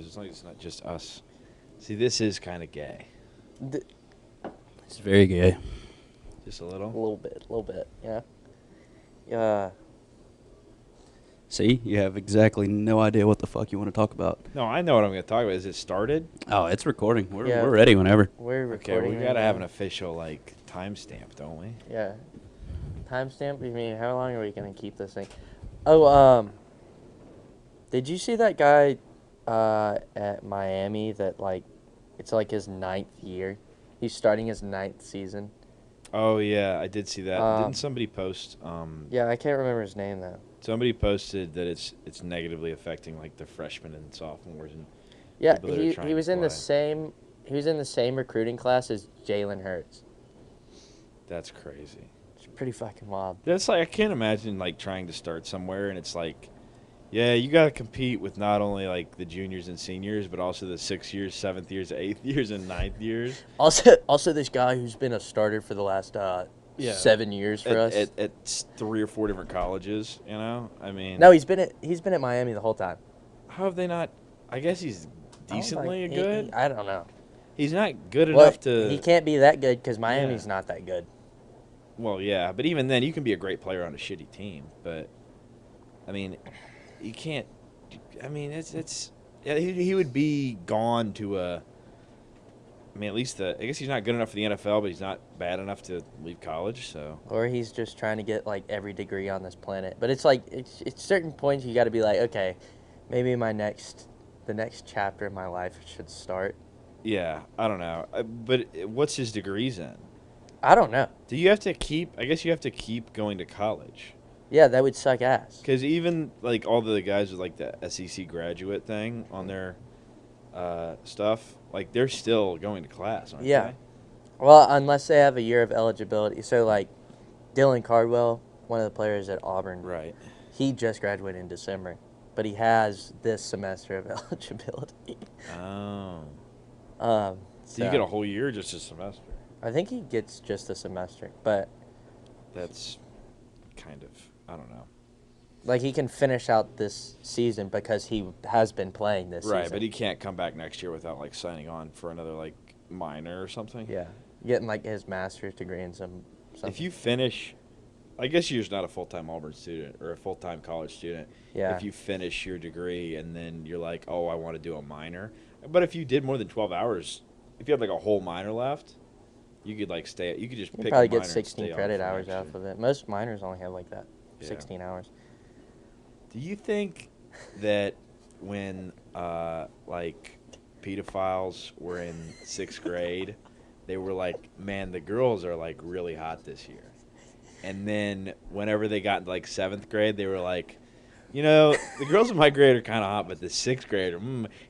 noise. As long as it's not just us. See, this is kind of gay. It's very gay. Just a little? A little bit, yeah. Yeah. See, you have exactly no idea what the fuck you want to talk about. No, I know what I'm going to talk about. Is it started? Oh, it's recording. We're Yeah. ready whenever. We're Okay, recording. we got to have an official, timestamp, don't we? Yeah. Timestamp? You mean, how long are we going to keep this thing? Oh, did you see that guy at Miami that, it's his 9th year? He's starting his 9th season. Oh, yeah, I did see that. Didn't somebody post? Yeah, I can't remember his name, though. Somebody posted that it's negatively affecting, the freshmen and sophomores. And Yeah, people that are he trying was to in the play. same... He was in the same recruiting class as Jalen Hurts. That's crazy. It's pretty fucking wild. That's I can't imagine, trying to start somewhere, and it's yeah, you got to compete with not only, the juniors and seniors, but also the 6th years, 7th years, 8th years, and 9th years. Also, this guy who's been a starter for the last 7 years for us. At 3 or 4 different colleges, I mean. No, he's been at Miami the whole time. How have they not? I guess he's decently good. I don't know. He's not good enough to. He can't be that good because Miami's not that good. Well, yeah, but even then, you can be a great player on a shitty team. But I mean, you can't. I mean, it's. Yeah, he would be gone to a. I mean, at least I guess he's not good enough for the NFL, but he's not bad enough to leave college. So. Or he's just trying to get every degree on this planet. But it's certain points you got to be okay, maybe the next chapter of my life should start. Yeah, I don't know. But what's his degrees in? I don't know. Do you have to keep? I guess you have to keep going to college. Yeah, that would suck ass. Because even all the guys with the SEC graduate thing on their stuff, they're still going to class, aren't they? Well, unless they have a year of eligibility. So Dylan Cardwell, one of the players at Auburn, Right. he just graduated in December, but he has this semester of eligibility. Oh. So you get a whole year or just a semester? I think he gets just a semester, but That's kind of, I don't know. he can finish out this season because he has been playing this season. Right, but he can't come back next year without signing on for another minor or something. Yeah, getting his master's degree in something. If you finish, I guess you're just not a full-time Auburn student or a full-time college student. Yeah. If you finish your degree and then you're oh, I want to do a minor. But if you did more than 12 hours, if you had a whole minor left, you could stay. You could just you pick probably a minor get and 16 stay credit on for hours next off year. of it. Most minors only have that, Yeah. 16 hours. Do you think that when pedophiles were in 6th grade, they were man, the girls are really hot this year, and then whenever they got into 7th grade, they were the girls in my grade are kind of hot, but the 6th grader,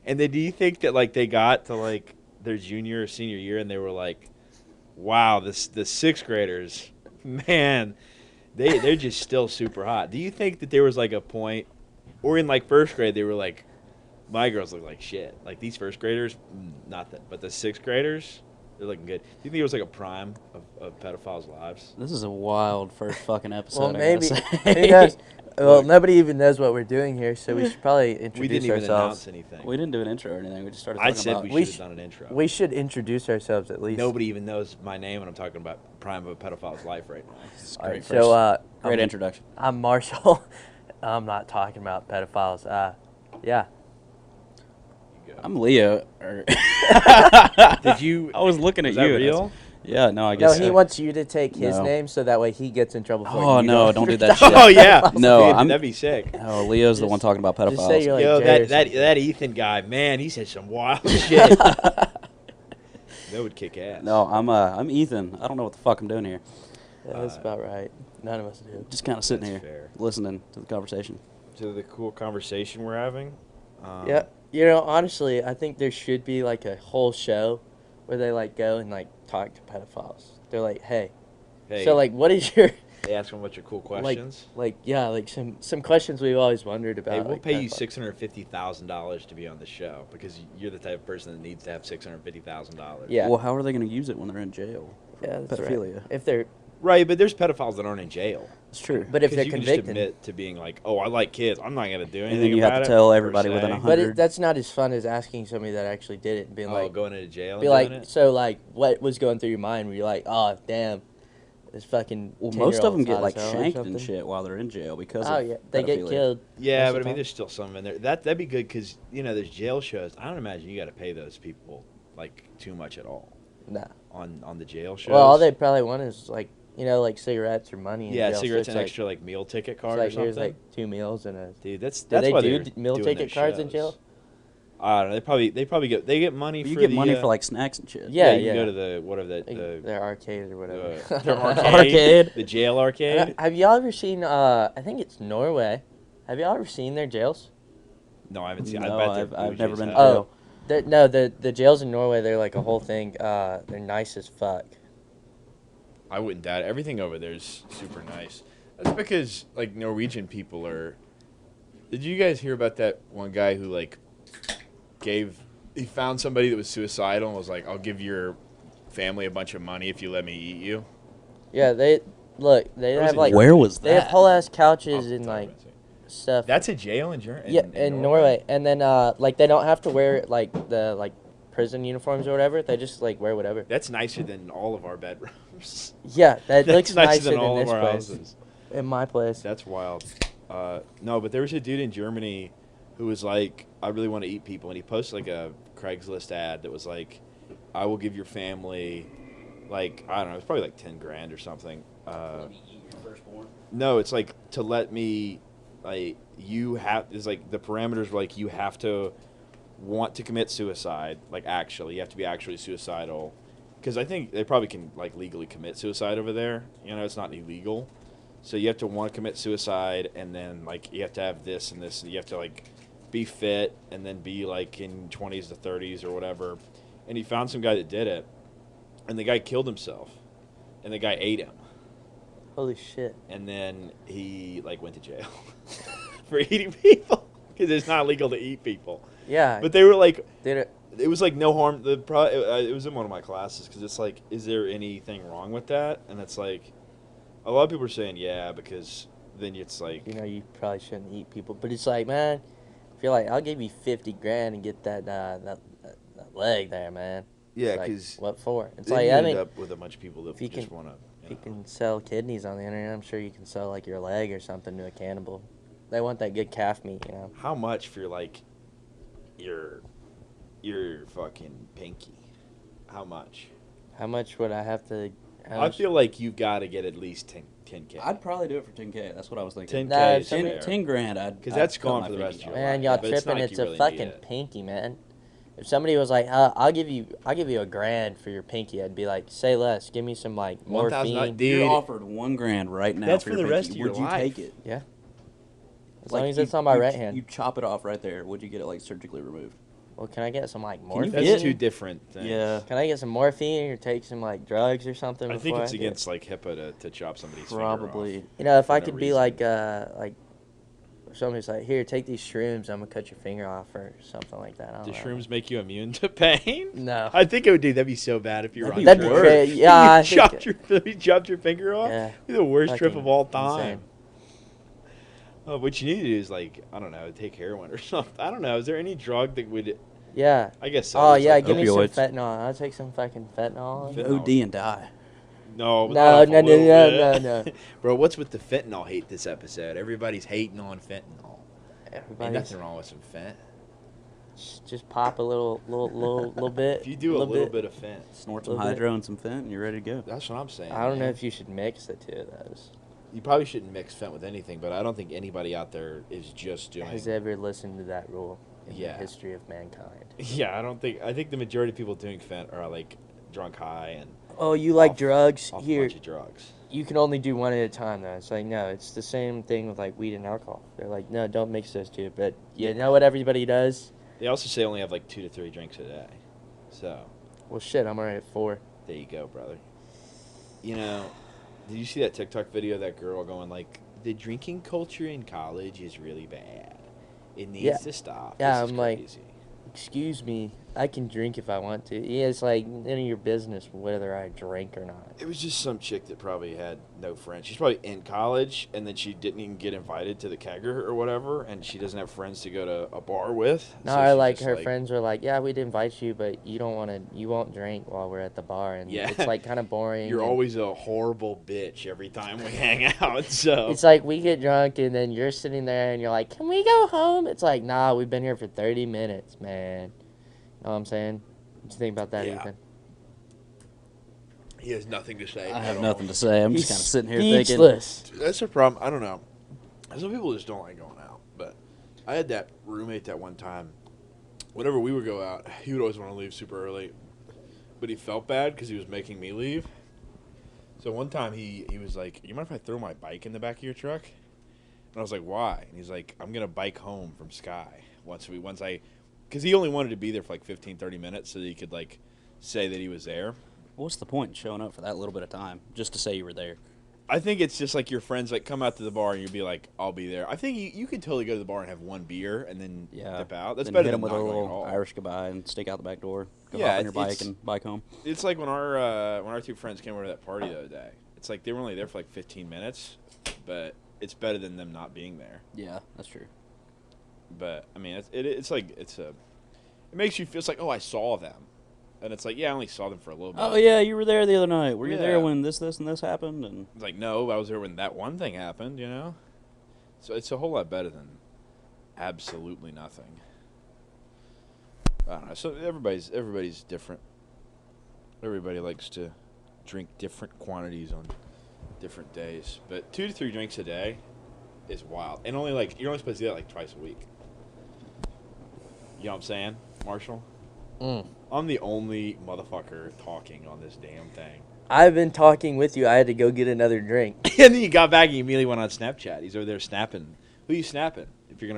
And then do you think that they got to their junior or senior year and they were wow, the 6th graders, man, they're just still super hot. Do you think that there was a point, or in 1st grade they were my girls look like shit. These 1st graders, nothing. But the 6th graders, they're looking good. Do you think it was a prime of pedophiles' lives? This is a wild first fucking episode. Well, I maybe. gotta say. Who knows? Well, nobody even knows what we're doing here, so we should probably introduce We didn't even ourselves. announce anything. We didn't do an intro or anything. We just started I talking said about. we should have done an intro. We should introduce ourselves at least. Nobody even knows my name, and I'm talking about prime of a pedophile's life right now. This is All great. right, First, so great introduction. I'm Marshall. I'm not talking about pedophiles. Yeah. You go. I'm Leo. Did you? I was looking at Was you. that and real? Yeah, no, I No, guess. he wants you to take his No. name so that way he gets in trouble for it. Oh, You no, don't do that Oh shit. yeah. No, Dude, I'm- that'd be sick. Oh, Leo's the one talking about pedophiles. Just say you're Yo, Jay or that Ethan guy, man, he said some wild shit. That would kick ass. No, I'm Ethan. I don't know what the fuck I'm doing here. Yeah, that's about right. None of us do. Just kind of sitting That's here, fair. listening to the conversation. To the cool conversation we're having. Yeah. Honestly, I think there should be a whole show where they go and talk to pedophiles. They're hey. Hey, So what is your they ask them what's your cool questions. some questions we've always wondered about. Hey, we'll pay you pedophiles. $650,000 to be on the show because you're the type of person that needs to have $650,000. Yeah. Well, how are they going to use it when they're in jail? For Yeah, that's pedophilia. right. If they're Right, but there's pedophiles that aren't in jail. It's true. But if 'Cause they're you can convicted, just admit to being like, oh, I like kids. I'm not gonna do anything. then you have about to it, tell per everybody within se. 100. but that's not as fun as asking somebody that actually did it and being Oh, like, going into jail. be and like, doing it? so like, what was going through your mind? Were you like, oh damn, this fucking Well, most of them 10-year-old's get hot like as hell or shanked and something? shit while they're in jail because Oh of yeah, they get pedophilia. killed. Yeah, most but I of the mean, time. there's still some in there. That'd be good because there's jail shows. I don't imagine you got to pay those people like too much at all Nah. on the jail shows. Well, all they probably want is like like cigarettes or money. In yeah, jail, so cigarettes it's and like, extra like meal ticket it's card like or something. here's like 2 meals and a. Dude, that's Do they why do they're meal doing ticket those cards in shows. jail? I don't know. They probably get money. But for you get the, money for like snacks and shit. Yeah, you can yeah. go to the whatever the Their arcade or whatever. the Arcade. the jail arcade. Have y'all ever seen? I think it's Norway. Have y'all ever seen their jails? No, I haven't seen. No, I bet they're I've never bougie been as to hell. jail. No, the jails in Norway, they're like a whole thing. They're nice as fuck. I wouldn't doubt it. Everything over there is super nice. That's because like Norwegian people are. Did you guys hear about that one guy who like he found somebody that was suicidal and was like, "I'll give your family a bunch of money if you let me eat you." Yeah, they That have was in like Where was they have that? whole ass I'll couches and talk like about it. stuff. That's a jail in Germany. yeah, in Norway, and then like they don't have to wear like the like prison uniforms or whatever. They just like wear whatever. That's nicer than all of our bedrooms. Yeah, that That's looks nicer than than all this of our place. houses. In my place. That's wild. No, but there was a dude in Germany who was like, I really want to eat people. And he posted like a Craigslist ad that was like, I will give your family, like, I don't know, it's probably like 10 grand or something. No, it's like to let me, like, it's like the parameters were like, you have to want to commit suicide. Like, actually, you have to be actually suicidal. Because I think they probably can, like, legally commit suicide over there. It's not illegal. So you have to want to commit suicide, and then like you have to have this and this, and you have to like be fit, and then be like in 20s to 30s or whatever. And he found some guy that did it, and the guy killed himself, and the guy ate him, Holy shit. and then he like went to jail for eating people because it's not legal to eat people. Yeah. But they were like, did it? it was like no harm. It was in one of my classes because it's like, is there anything wrong with that? And it's like. A lot of people are saying yeah because then it's like You probably shouldn't eat people, but it's like, man, I feel like I'll give you 50 grand and get that leg there, man. yeah It's like, because what for? It's then like you I end mean, up with a bunch of people that if you just can- want to. if you can sell kidneys on the internet, I'm sure you can sell like your leg or something to a cannibal. They want that good calf meat, How much for like your fucking pinky? How much? How much would I have to? I feel like you've got to get at least 10K. I'd probably do it for 10K. That's what I was thinking. 10K Nah, is somebody- fair. 10 grand. I'd Because I'd that's cut gone my for the rest pinky of off. your life. Man, y'all but it's not tripping? like It's you a really fucking need it. pinky, man. If somebody was like, I'll give you a grand for your pinky," I'd be like, "Say less. Give me some like $1,000 morphine." dude. You're offered $1,000 right now. That's for for your the rest pinky. of your Would you life. take it? Yeah. As Like, long as you- it's on my you- right hand. You chop it off right there. Would you get it like surgically removed? Well, can I get some like you morphine? That's get- two different things. Yeah. Can I get some morphine or take some like drugs or something? I think before it's do it? against like HIPAA to chop somebody's finger Probably. off. If for I no could be reason. like if somebody's like, "Here, take these shrooms. I'm gonna cut your finger off," or something like that. I don't Do know. shrooms make you immune to pain? No. I think it would do. That'd be so bad if you were on That'd be shrooms. crazy. Yeah, I you think chopped your finger off. Yeah. You're the worst trip Fucking of all time. insane. Oh, what you need to do is like I don't know, take heroin or something. I don't know. Is there any drug that would? Yeah. I guess so. Oh It's yeah, like give me some opioids. fentanyl. I'll take some fucking fentanyl. Fentanyl. OD and die. No, but No, not no, a no, little no, bit. no, no. Bro, what's with the fentanyl hate this episode? Everybody's hating on fentanyl. Ain't Everybody's nothing wrong with some fent. just pop a little bit. If you do a little bit of fent, Snort some Little bit. hydro and some fent, and you're ready to go. that's what I'm saying. I don't know man. if you should mix the two of those. You probably shouldn't mix fent with anything, but I don't think anybody out there is just doing. Has ever listened to that rule in Yeah. the history of mankind? Yeah, I don't think. I think the majority of people doing fent are like drunk, high, and Oh, you like Off- drugs? off a Here, bunch of drugs. you can only do one at a time, though. It's like, no, it's the same thing with like weed and alcohol. They're like, no, don't mix those two. But you know what everybody does? They also say only have like 2 to 3 drinks a day. So Well, shit, I'm already at 4. there you go, brother. You know, did you see that TikTok video of that girl going like, the drinking culture in college is really bad. It needs Yeah. to stop. Yeah, This is I'm like, crazy." Excuse me, I can drink if I want to. Yeah, it's like none of your business whether I drink or not. It was just some chick that probably had no friends. She's probably in college, and then she didn't even get invited to the kegger or whatever, and she doesn't have friends to go to a bar with. No, so or she's like just her friends were like, "Yeah, we'd invite you, but you won't drink while we're at the bar," and Yeah. it's like kind of boring. You're and always a horrible bitch every time we hang out. So It's like we get drunk and then you're sitting there and you're like, "Can we go home?" It's like, "Nah, we've been here for 30 minutes, man." Know what I'm saying? What you think about that, Yeah. Ethan? he has nothing to say. I at have all. nothing to say. I'm just kind of sitting here thinking. Speechless. That's a problem. I don't know. Some people just don't like going out. But I had that roommate that one time. Whenever we would go out, he would always want to leave super early. But he felt bad because he was making me leave. So one time he was like, "You mind if I throw my bike in the back of your truck?" And I was like, "Why?" And he's like, "I'm going to bike home from Sky once I because he only wanted to be there for like 15, 30 minutes so that he could like say that he was there. What's the point in showing up for that little bit of time just to say you were there? I think it's just like your friends like come out to the bar and you'd be like, "I'll be there." I think you could totally go to the bar and have one beer and then dip out. That's then better hit than them with not a going at little all. Irish goodbye and stick out the back door. Go Yeah, hop on your bike it's- and bike home. It's like when our two friends came over to that party the other day. It's like they were only there for like 15 minutes, but it's better than them not being there. Yeah, that's true. But I mean, it makes you feel it's like, oh, I saw them, and it's like, yeah, I only saw them for a little bit. Oh yeah, you were there the other night. Were you Yeah. there when this, and this happened? And It's like, no, I was there when that one thing happened, you know? So it's a whole lot better than absolutely nothing. I don't know. So everybody's different. Everybody likes to drink different quantities on different days. But 2 to 3 drinks a day is wild. And only like you're only supposed to do that like twice a week. You know what I'm saying, Marshall? Mm. I'm the only motherfucker talking on this damn thing. I've been talking with you. I had to go get another drink. And then you got back and you immediately went on Snapchat. He's over there snapping. Who you snapping? If you're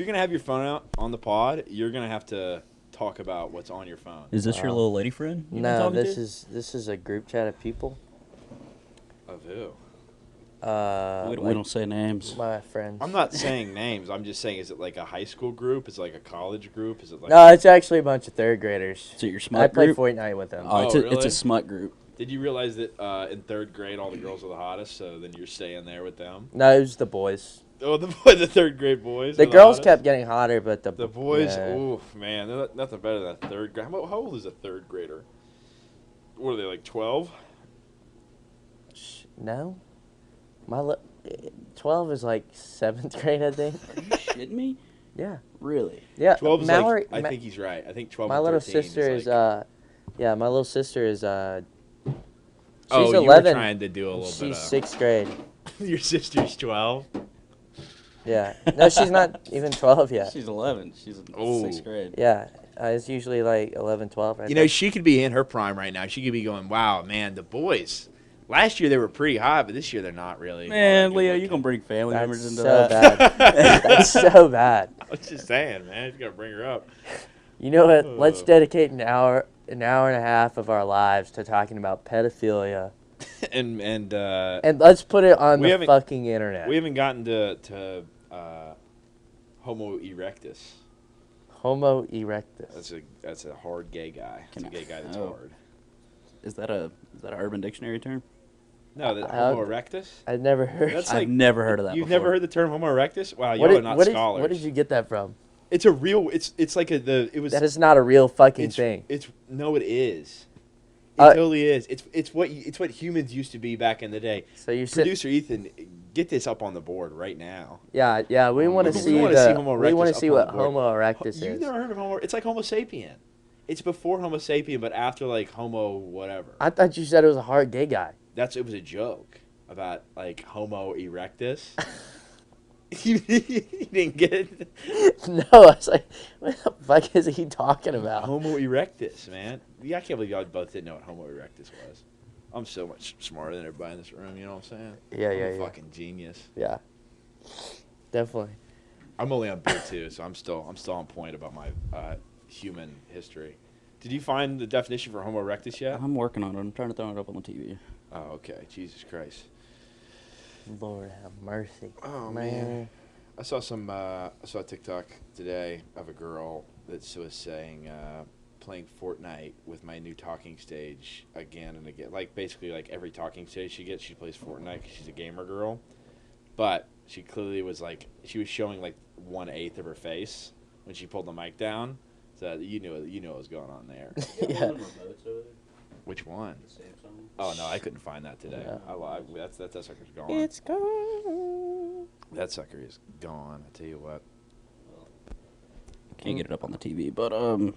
gonna have your phone out on the pod, you're gonna have to talk about what's on your phone. is this your little lady friend? No, this is a group chat of people. Of who? We Like don't say names. my friends. I'm not saying names. I'm just saying, is it like a high school group? Is it like a college group? Is it like? No, it's actually a bunch of third graders. Is it your I smut play group? Fortnite with them. Oh, it's really? a smut group. Did you realize that in 3rd grade all the girls are the hottest? So then you're staying there with them. No, it was the boys. Oh, the 3rd grade boys. The are girls hottest? kept getting hotter, but the The boys. yeah. Ooh, man, they're nothing better than a 3rd grade. How old is a 3rd grader? What are they, like 12? No, 12 is like 7th grade, I think. Are you shitting me? Yeah, Really? yeah. 12 is Mallory, like, I think he's right. I think 12 my and little 13 sister is like, yeah, my little sister is she's oh, 11. you were trying to do a little She's bit of 6th grade. your sister's 12. Yeah, no, she's not even 12 yet. She's 11. She's in Oh. 6th grade. Yeah, it's usually like 11, 12. Right You know, she could be in her prime right now. She could be going, "Wow, man, the boys. Last year they were pretty hot, but this year they're not really." Man, all that good Leo, looking." you gonna bring family That's members into so that? bad. That's so bad. I was just saying, man. You gotta bring her up. You know what? Let's Oh. dedicate an hour and a half of our lives to talking about pedophilia, and and let's put it on We the haven't- fucking internet. we haven't gotten to Homo erectus. Homo erectus. That's a hard gay guy. It's a gay guy that's Oh. hard. Is that a Urban Dictionary term? No, the How- Homo erectus. I've never heard. That's I've like never heard of that You've before. never heard the term Homo erectus? Wow, What y'all did- are not what did- scholars. What did you get that from? It's a real. It's like it was. That is not a real fucking it's, thing. It's no, it is. It Uh, totally is. It's what humans used to be back in the day. So you said, Producer Ethan, get this up on the board right now. yeah. We want to We see wanna see the. Homo We want erectus to see up on what the board. Homo erectus You've is. never heard of Homo? It's like Homo sapien. It's before Homo sapien, but after like Homo whatever. I thought you said it was a hard gay guy. It was a joke about like Homo erectus. you didn't get it? No, I was like, what the fuck is he talking about? Homo erectus, man. Yeah, I can't believe y'all both didn't know what Homo erectus was. I'm so much smarter than everybody in this room. You know what I'm saying? Yeah, I'm yeah, a yeah. fucking genius. Yeah, definitely. I'm only on beer too, so I'm still on point about my human history. Did you find the definition for Homo erectus yet? I'm working on it. I'm trying to throw it up on the TV. Oh, okay. Jesus Christ. Lord have mercy. Oh man. I saw a TikTok today of a girl that was saying playing Fortnite with my new talking stage again and again. Like basically like every talking stage she gets, she plays Fortnite because she's a gamer girl. But she clearly was like she was showing like 1/8 of her face when she pulled the mic down. So you knew what was going on there. Yeah. Which one? The Samsung. Oh no, I couldn't find that today. Yeah. I lied. That sucker's gone. It's gone. That sucker is gone. I tell you what. Can't get it up on the TV, but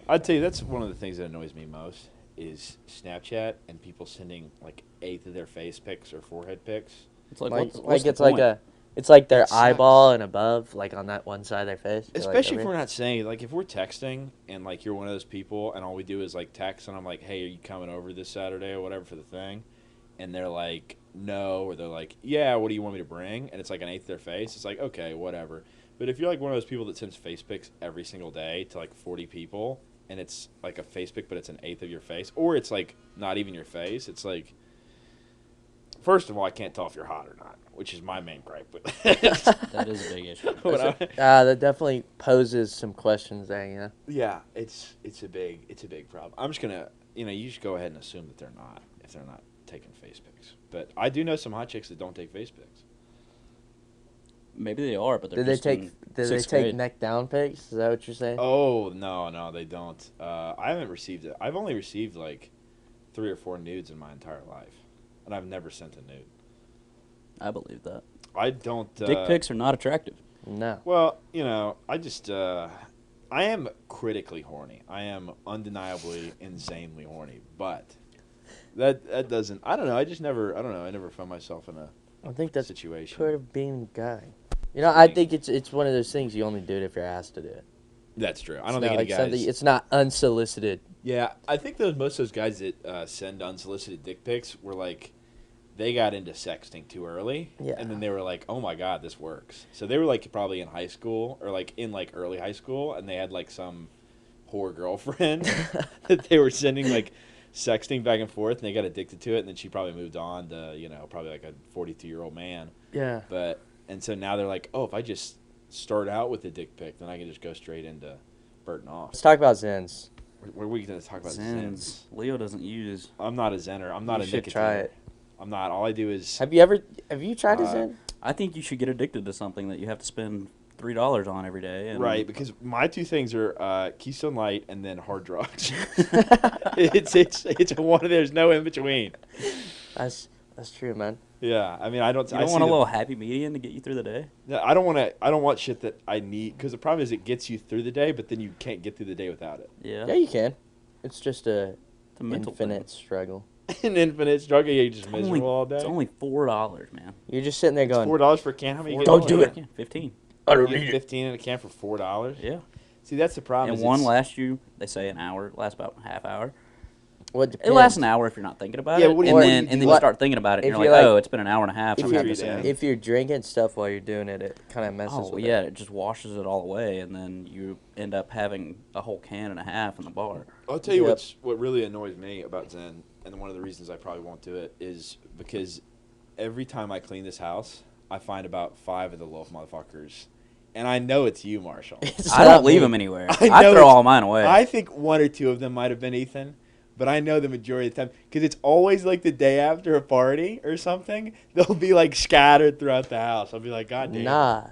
I'd tell you that's one of the things that annoys me most is Snapchat and people sending like 1/8 of their face pics or forehead pics. it's like, Like, what's the it's like point? it's like their It sucks. eyeball and above, like on that one side of their face. You're like, Especially if over we're here. not saying like if we're texting and like you're one of those people and all we do is like text and I'm like, hey, are you coming over this Saturday or whatever for the thing? And they're like, no, or they're like, yeah, what do you want me to bring? And it's like 1/8 of their face. It's like, okay, whatever. But if you're like one of those people that sends face pics every single day to like 40 people and it's like a face pic but it's 1/8 of your face, or it's like not even your face, it's like, first of all, I can't tell if you're hot or not, which is my main gripe with it. That is a big issue. That definitely poses some questions there, you know. Yeah, it's a big problem. I'm just gonna, you should go ahead and assume that they're not if they're not taking face pics. But I do know some hot chicks that don't take face pics. Maybe they are, but they're Did they just take in did they sixth take grade. neck down pics? Is that what you're saying? Oh no, they don't. I haven't received it. I've only received like 3 or 4 nudes in my entire life, and I've never sent a nude. I believe that. I don't. Dick pics are not attractive. No. Well, I just I am critically horny. I am undeniably insanely horny, but that doesn't. I don't know. I just never. I don't know. I never found myself in a I think that's situation. part of being a guy. You know, I think it's one of those things you only do it if you're asked to do it. That's true. I It's don't not think like any something. guys. It's not unsolicited. Yeah, I think most of those guys that send unsolicited dick pics were like, they got into sexting too early, Yeah. and then they were like, "Oh my god, this works." So they were like probably in high school or like in like early high school, and they had like some poor girlfriend that they were sending like sexting back and forth, and they got addicted to it, and then she probably moved on to probably like a 42-year-old man. Yeah. And so now they're like, "Oh, if I just start out with a dick pic, then I can just go straight into Burton off." Let's talk about Zens. We're we going to talk about Zens. Leo doesn't use. I'm not a Zenner. I'm not You a should nicotiner. try it. I'm not. All I do is. Have you tried a Uh, Zen? I think you should get addicted to something that you have to spend $3 on every day. And Right, because my two things are Keystone Light and then hard drugs. it's one of there's no in between. That's true, man. Yeah, I mean I don't. You I don't see want a the- little happy medium to get you through the day. No, I don't want to. I don't want shit that I need because the problem is it gets you through the day, but then you can't get through the day without it. Yeah. Yeah, you can. It's just a It's a mental infinite thing. struggle. An infinite struggle. You're just It's miserable only, all day. it's only $4, man. You're just sitting there It's going, $4 for a can. How many? Don't do it. Yeah, 15. You get 15 in a can for $4. Yeah. See, that's the problem. And is one it's- lasts you, they say an hour. It lasts about a half hour. what It depends. lasts an hour if you're not thinking about Yeah, it. what do And you- then what do you do? you start thinking about it, and If you're you're like, like- oh, it's been an hour and a half. If I'm you're, happy to say. if you're drinking stuff while you're doing it, it kind of messes Oh with yeah, it. it just washes it all away, and then you end up having a whole can and a half in the bar. I'll tell you Yep. what really annoys me about Zen, and one of the reasons I probably won't do it is because every time I clean this house, I find about 5 of the little motherfuckers, and I know it's you, Marshall. It's I not don't leave me. them anywhere. I I know throw it's- all mine away. I think 1 or 2 of them might have been Ethan, but I know the majority of the time because it's always like the day after a party or something. They'll be like scattered throughout the house. I'll be like, God damn. Nah.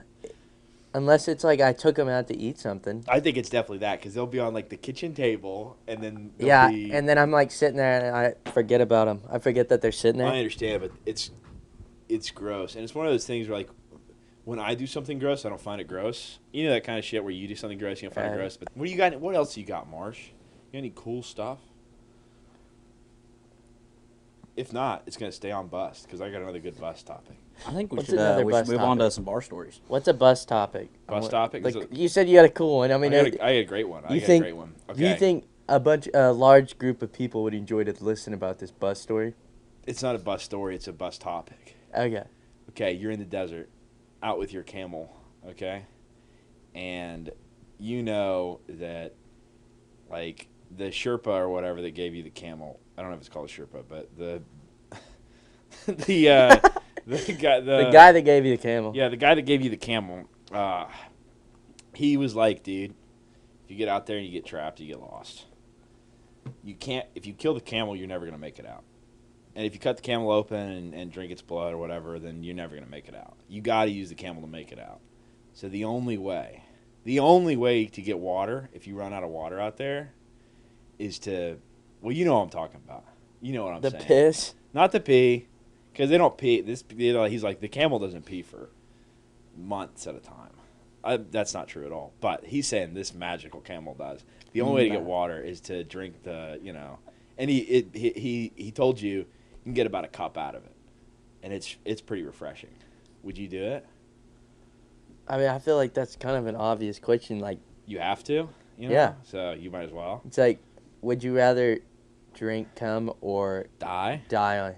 Unless it's like I took them out to eat something. I think it's definitely that because they'll be on like the kitchen table and then they'll Yeah, be, and then I'm like sitting there and I forget about them. I forget that they're sitting there. I understand, but it's gross, and it's one of those things where like when I do something gross, I don't find it gross. You know that kind of shit where you do something gross, you don't find it Okay. gross. But what do you got? What else you got, Marsh? You got any cool stuff? If not, it's gonna stay on bust because I got another good bust topic. I think we What's should another move bus on to topic? some bar stories. What's a bus topic? Bus topic? Like, Is it- you said you had a cool one. I mean, I got a great one. I you got think- a great one. Okay. do you think a large group of people would enjoy to listen about this bus story? It's not a bus story, it's a bus topic. Okay. Okay, you're in the desert, out with your camel, okay? And you know that, like, the Sherpa or whatever that gave you the camel, I don't know if it's called a Sherpa, but the The guy that gave you the camel. Yeah, the guy that gave you the camel, he was like, dude, If you get out there and you get trapped, you get lost. You can't. If you kill the camel, you're never gonna make it out. And if you cut the camel open and drink its blood or whatever, then you're never gonna make it out. You got to use the camel to make it out. So the only way to get water, if you run out of water out there, is to, well, you know what I'm talking about. You know what I'm saying. The piss? Not the pee, because they don't pee. He's like, the camel doesn't pee for months at a time. That's not true at all. But he's saying this magical camel does. The only way to get water is to drink the, and he told you can get about a cup out of it, and it's pretty refreshing. Would you do it? I mean, I feel like that's kind of an obvious question. Like, You have to, Yeah. So you might as well it's like, would you rather drink cum or die. die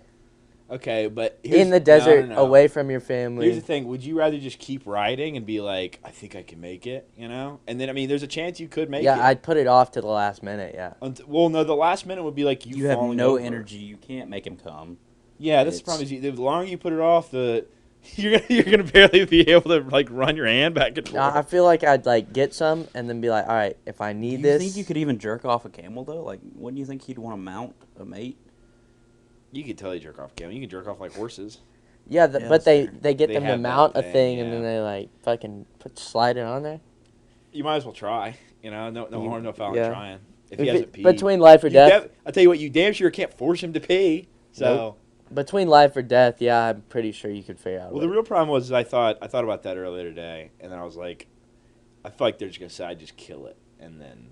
Okay, but in the desert, no. away from your family? Here's the thing: would you rather just keep riding and be like, "I think I can make it," And then, I mean, there's a chance you could make it. Yeah, I'd put it off to the last minute. Yeah. Well, no, the last minute would be like You have falling no over. energy. You can't make him come. Yeah, that's the problem. The longer you put it off, you're gonna barely be able to like run your hand back and forth. I feel like I'd like get some and then be like, all right, if I need Do you this. think you could even jerk off a camel though? Like, wouldn't you think he'd want to mount a mate? You could totally jerk off camel. You can jerk off like horses. Yeah, Yeah, but that's they fair. they get They them to have that mount a thing, thing and yeah. then they like fucking slide it on there. You might as well try. No harm, no foul in Yeah. trying. If he hasn't peed. Between life or death. I'll tell you what, you damn sure can't force him to pee. So. Between life or death, yeah, I'm pretty sure you could figure out. Well, the real problem was I thought about that earlier today, and then I was like, I feel like they're just gonna say I'd just kill it and then,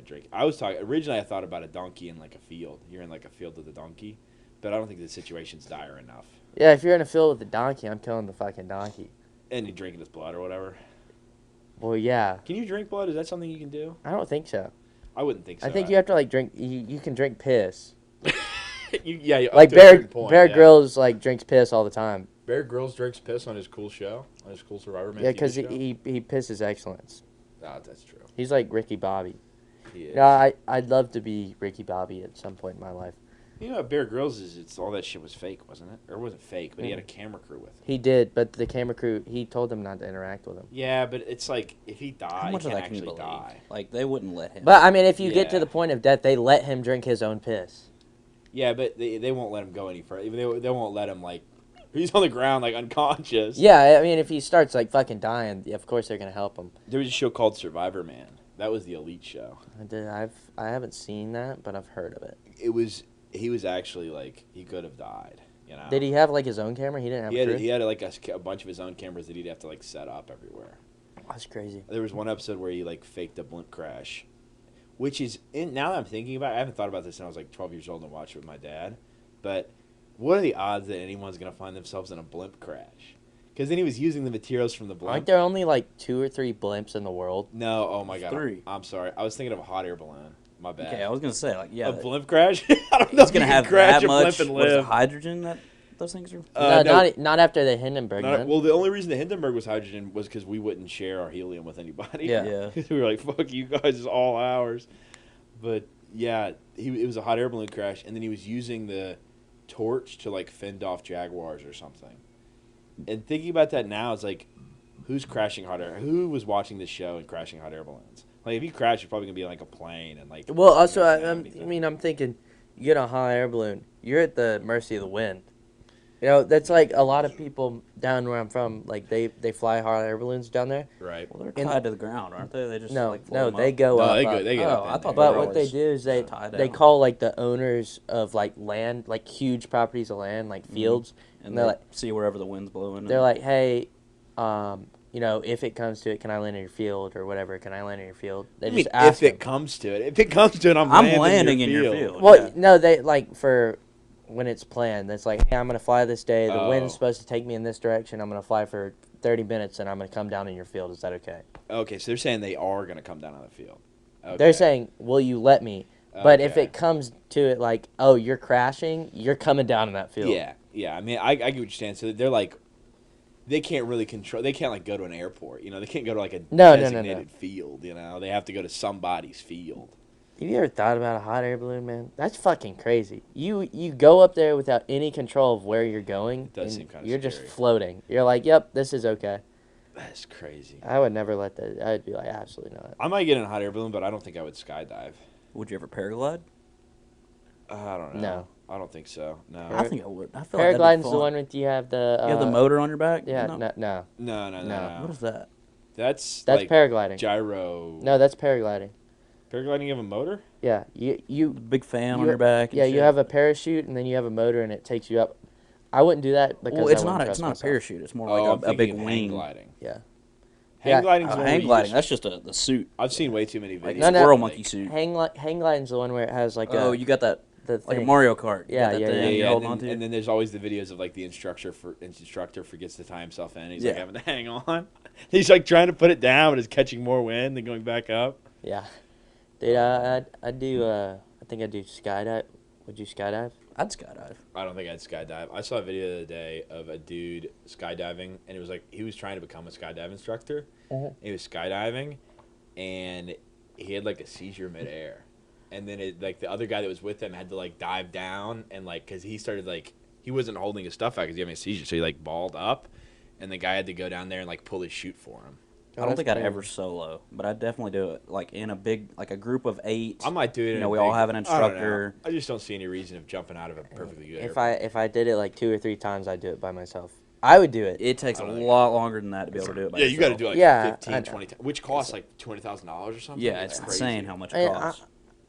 drink. Originally I thought about a donkey in like a field. You're in like a field with a donkey, but I don't think the situation's dire enough. Yeah, if you're in a field with a donkey, I'm killing the fucking donkey. And you're drinking its blood or whatever. Well, yeah. Can you drink blood? Is that something you can do? I don't think so. I wouldn't think so. I think you have to like drink. You can drink piss. up Like to a certain point, Bear yeah. Grylls like drinks piss all the time. Bear Grylls drinks piss on his cool show, on his cool Survivor Man. Yeah, TV because show? he pisses excellence. That's true. He's like Ricky Bobby. He is. Yeah, I'd love to be Ricky Bobby at some point in my life. You know what Bear Grylls is? It's all that shit was fake, wasn't it? Or it wasn't fake, but he had a camera crew with him. He did, but the camera crew, he told them not to interact with him. Yeah, but it's like if he How died, much he of can that can you actually believe? die. Like, they wouldn't let him. But I mean, if you get to Yeah. the point of death, they let him drink his own piss. Yeah, but they won't let him go any further. They won't let him like he's on the ground like unconscious. Yeah, I mean, if he starts like fucking dying, of course they're gonna help him. There was a show called Survivor Man. That was the elite show. I haven't seen that, but I've heard of it. He was actually like he could have died. Did he have like his own camera? He didn't have. He had like a bunch of his own cameras that he'd have to like set up everywhere. That's crazy. There was one episode where he like faked a blimp crash, which is now that I'm thinking about it, I haven't thought about this since I was like 12 years old and watched it with my dad. But what are the odds that anyone's gonna find themselves in a blimp crash? Because then he was using the materials from the blimp. Aren't there only like 2 or 3 blimps in the world? No, oh my god. 3. I'm sorry. I was thinking of a hot air balloon. My bad. Okay, I was gonna say, like, yeah, A blimp crash? I don't know it's if gonna you can have crash that a blimp much. and What is it, live. hydrogen that those things are? No, not after the Hindenburg. man. Well, the only reason the Hindenburg was hydrogen was because we wouldn't share our helium with anybody. Yeah. Yeah. We were like, fuck you guys, it's all ours. But, yeah, it was a hot air balloon crash, and then he was using the torch to, like, fend off Jaguars or something. And thinking about that now, it's like, who's crashing hot air? Who was watching this show and crashing hot air balloons? Like, if you crash, you're probably going to be in, like, a plane and, like... Well, also, everything. I'm thinking, you get a hot air balloon, you're at the mercy of the wind. That's like a lot of people down where I'm from, like they fly hot air balloons down there. Right. Well, they're tied to the ground, aren't they? They just No, like float 'em they up? go No, up. they up. get Oh, up in I thought there. But they what they always do is they tied call like the owners of like land, like huge properties of land, like fields, and they're they like, see wherever the wind's blowing. they're like, hey, if it comes to it, can I land in your field or whatever? Can I land in your field? They I mean, just ask if it them. comes to it. If it comes to it, I'm landing in your field. Well, Yeah. no, they like for when it's planned. It's like, hey, I'm gonna fly this day. The Oh. wind's supposed to take me in this direction. I'm gonna fly for 30 minutes, and I'm gonna come down in your field. Is that okay? Okay, so they're saying they are going to come down on the field. Okay. They're saying, will you let me? But if Okay. it comes to it, like, oh, you're crashing, you're coming down in that field. Yeah. I mean, I get what you're saying. So they're like, they can't really control. They can't like go to an airport. They can't go to like a No. designated field. They have to go to somebody's field. Have you ever thought about a hot air balloon, man? That's fucking crazy. You go up there without any control of where you're going. It does and seem kinda You're just scary. floating. You're like, yep, this is okay. That's crazy. I would never let that. I'd be like, absolutely not. I might get in a hot air balloon, but I don't think I would skydive. Would you ever paraglide? I don't know. No. I don't think so. No. I think I would. I feel like that'd be Paragliding's fun. the one with you have the. You have the motor on your back? Yeah, No. no. No. No. What is that? That's like paragliding. gyro. No, that's paragliding. Paragliding, you have a motor? Yeah, you The big fan on you- your back. And yeah, shit. you have a parachute and then you have a motor and it takes you up. I wouldn't do that because Well, I it's wouldn't not. trust It's not a myself. parachute. It's more I'm like a big thinking wing. hang gliding. Yeah. Hang Yeah. gliding's the one where Hang you gliding. just- That's just the suit. I've seen way too many videos. Like No, no. squirrel Like- monkey suit. Hang gliding's the one where it has like Oh, a you got that the like a thing. Mario Kart. You Yeah, got that yeah, thing yeah. you Yeah, hold and, on to. and then there's always the videos of like the instructor forgets to tie himself in. He's like Yeah. having to hang on. He's like trying to put it down, but is catching more wind than going back up. Yeah. Dude, I do. I think I do skydive. Would you skydive? I'd skydive. I don't think I'd skydive. I saw a video the other day of a dude skydiving, and it was like he was trying to become a skydive instructor. He was skydiving, and he had like a seizure midair, and then it like the other guy that was with him had to like dive down and like because he started like he wasn't holding his stuff out because he had a seizure, so he like balled up, and the guy had to go down there and like pull his chute for him. I don't that's think I'd cool. ever solo, but I'd definitely do it like in a big like a group of 8. I might do it. You in know, a we all big- have an I don't know. instructor. I just don't see any reason of jumping out of a perfectly good. If I did it like 2 or 3 times, I'd do it by myself. I would do it. It takes a I don't know. lot longer than that to be able to do it by Yeah, you got to yourself. do like Yeah, 15, I know. 20, which costs like $200,000 or something. Yeah, it's crazy. insane how much it And costs.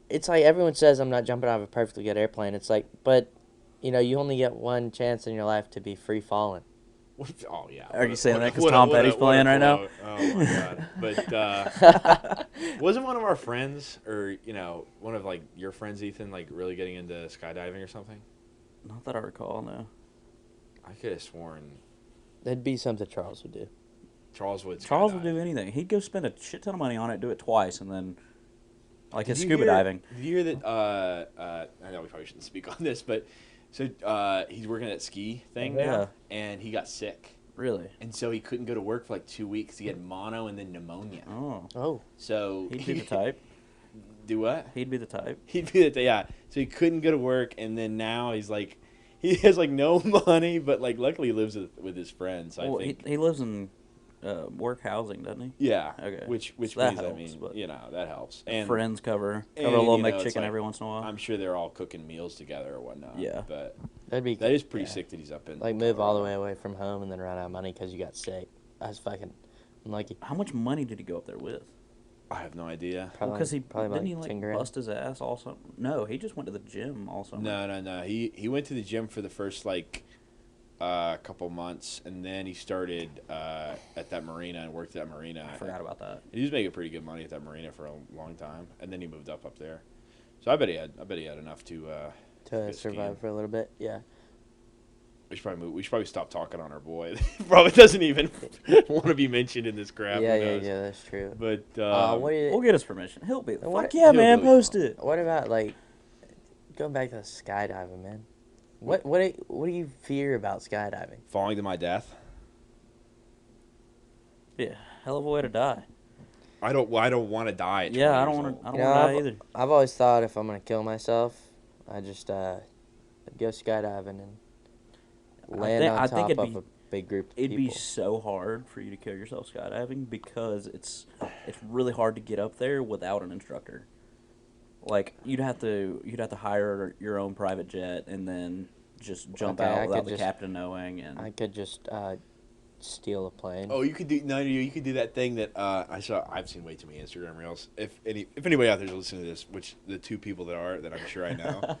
it's like everyone says I'm not jumping out of a perfectly good airplane. It's like, but you know, you only get one chance in your life to be free falling. Oh yeah. Are you saying that 'cause what a- Tom what a- Petty's what a playing right now? quote. Oh my god. But wasn't one of our friends, or you know, one of like your friends, Ethan, like really getting into skydiving or something? Not that I recall, no. I could have sworn That'd be something Charles would do. Charles would. Charles would skydive. do anything. He'd go spend a shit ton of money on it, do it twice, and then like his Did you scuba hear- diving. Did you hear that? I know we probably shouldn't speak on this, but so he's working at that ski thing now, Yeah. and he got sick, Really? and so he couldn't go to work for like 2 weeks. He had mono and then pneumonia. Oh. Oh, So He'd be the type. Do what? He'd be the type. He'd be the yeah. So he couldn't go to work, and then now he's like, he has like no money, but like luckily he lives with his friends. So Well, I think he lives in work housing, doesn't he? yeah. Okay. Which So that means I helps, mean but- you know that helps. And Friends cover and, a little you know, McChicken it's like- every once in a while. I'm sure they're all cooking meals together or whatnot. Yeah. But that'd be that is pretty yeah. sick that he's up in Like move all the way Colorado. away from home and then run out of money because you got sick. That's fucking unlucky. How much money did he go up there with? I have no idea. Probably, Because he probably didn't he like like 10 grand. bust his ass also? No, he just went to the gym also. No. He went to the gym for the first like couple months, and then he started at that marina and worked at that marina. I forgot about that. He was making pretty good money at that marina for a long time, and then he moved up there. So I bet he had enough to To go survive skiing. for a little bit, yeah. We should probably move. We should probably stop talking on our boy. He probably doesn't even want to be mentioned in this crap. Yeah, Who yeah, knows? yeah. That's true. But What do you, We'll get his permission. He'll be. What- Fuck yeah, he'll man! do it. Post it. What about like going back to skydiving, man? What do you fear about skydiving? falling to my death. Yeah, hell of a way to die. I don't want to die. At 20 Yeah, I don't years want old. to. I don't You know, want to die either. I've always thought if I'm gonna kill myself, I just I'd go skydiving and land think- on I think top it'd of be- a big group of It'd people. be so hard for you to kill yourself skydiving because it's really hard to get up there without an instructor. Like you'd have to hire your own private jet and then just jump Okay, I out could without the just- captain knowing. And I could just steal a plane. Oh, you could do you could do that thing that I've seen way too many Instagram reels. If anybody out there's listening to this, which the 2 people that I'm sure I know,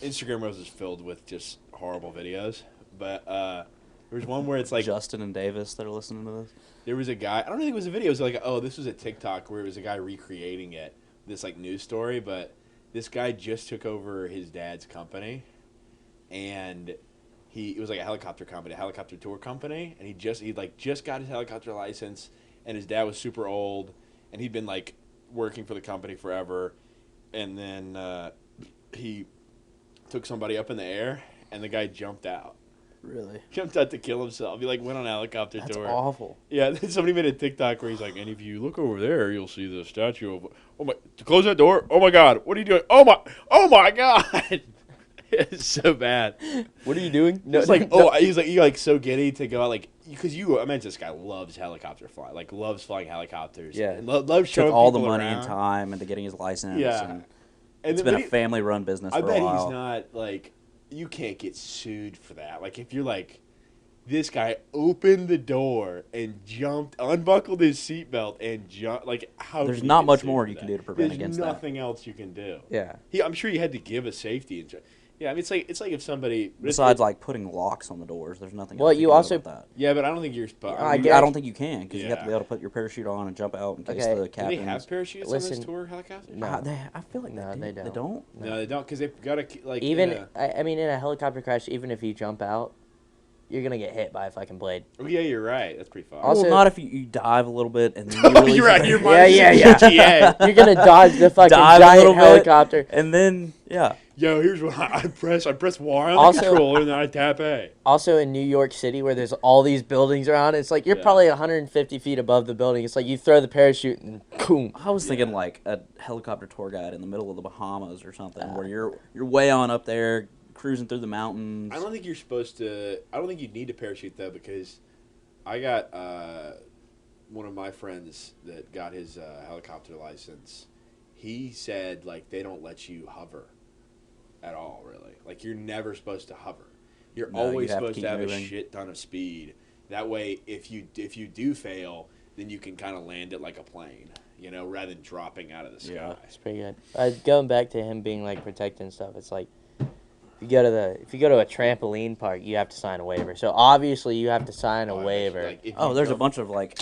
Instagram reels is filled with just horrible videos. But there was one where it's like Justin and Davis that are listening to this. there was a guy. I don't think it was a video. It was like this was a TikTok where it was a guy recreating it. This like news story, but this guy just took over his dad's company, and it was like a helicopter company, a helicopter tour company, and he just got his helicopter license, and his dad was super old, and he'd been like working for the company forever, and then he took somebody up in the air, and the guy jumped out. Really? Jumped out to kill himself. He like went on a helicopter That's tour. awful. Yeah, then somebody made a TikTok where he's like, and if you look over there, you'll see the statue of, oh my, close that door. Oh my God, what are you doing? Oh my God. It's so bad. What are you doing? It's like, oh, he's like, you're like so giddy to go out. Like because I mentioned this guy loves helicopter flying, like loves flying helicopters. Yeah. and loves Took showing all the people money around. and time into getting his license. Yeah. And And it's then- been a family-run business I for bet a while. he's not like you can't get sued for that. Like if you're like this guy opened the door and jumped, unbuckled his seatbelt and jumped. Like how? There's can you not get much sued more for you that? can do to prevent There's against that. nothing else you can do. Yeah. I'm sure you had to give a safety. Yeah, I mean it's like if somebody Besides, like putting locks on the doors, there's nothing. Well, else you can do also- about that. Yeah, but I don't think you're. I I guess- don't think you can because you have to Yeah. be able to put your parachute on and jump out in case Okay. the Do captain. they have parachutes on Listen- this tour helicopter? No. I feel like No, they, they They don't. don't. No, they don't because they've got to like Even in I mean, in a helicopter crash, even if you jump out, you're gonna get hit by a fucking blade. Oh yeah, you're right. That's pretty far. Also- well, not if you dive a little bit and then you Oh, release you're right. the- You're Yeah, GTA. You're gonna dodge the fucking Dive a little giant bit. helicopter. and then yeah. Yo, here's what I press Y on the Also- controller and then I tap A. Also in New York City, where there's all these buildings around, it's like you're Yeah. probably 150 feet above the building. It's like you throw the parachute and boom. I was thinking like a helicopter tour guide in the middle of the Bahamas or something, where you're way on up there cruising through the mountains. I don't think you're supposed to. I don't think you need a parachute though because I got one of my friends that got his helicopter license. He said like they don't let you hover at all. Really, like you're never supposed to hover. You're No, you always have to supposed keep to have moving. a shit ton of speed. That way, if you do fail, then you can kind of land it like a plane. You know, rather than dropping out of the sky. Yeah. It's pretty good. Going back to him being like protecting stuff, it's like if you go to a trampoline park, you have to sign a waiver. So obviously you have to sign a Oh, waiver. like, if Oh, you there's a don't- bunch of like,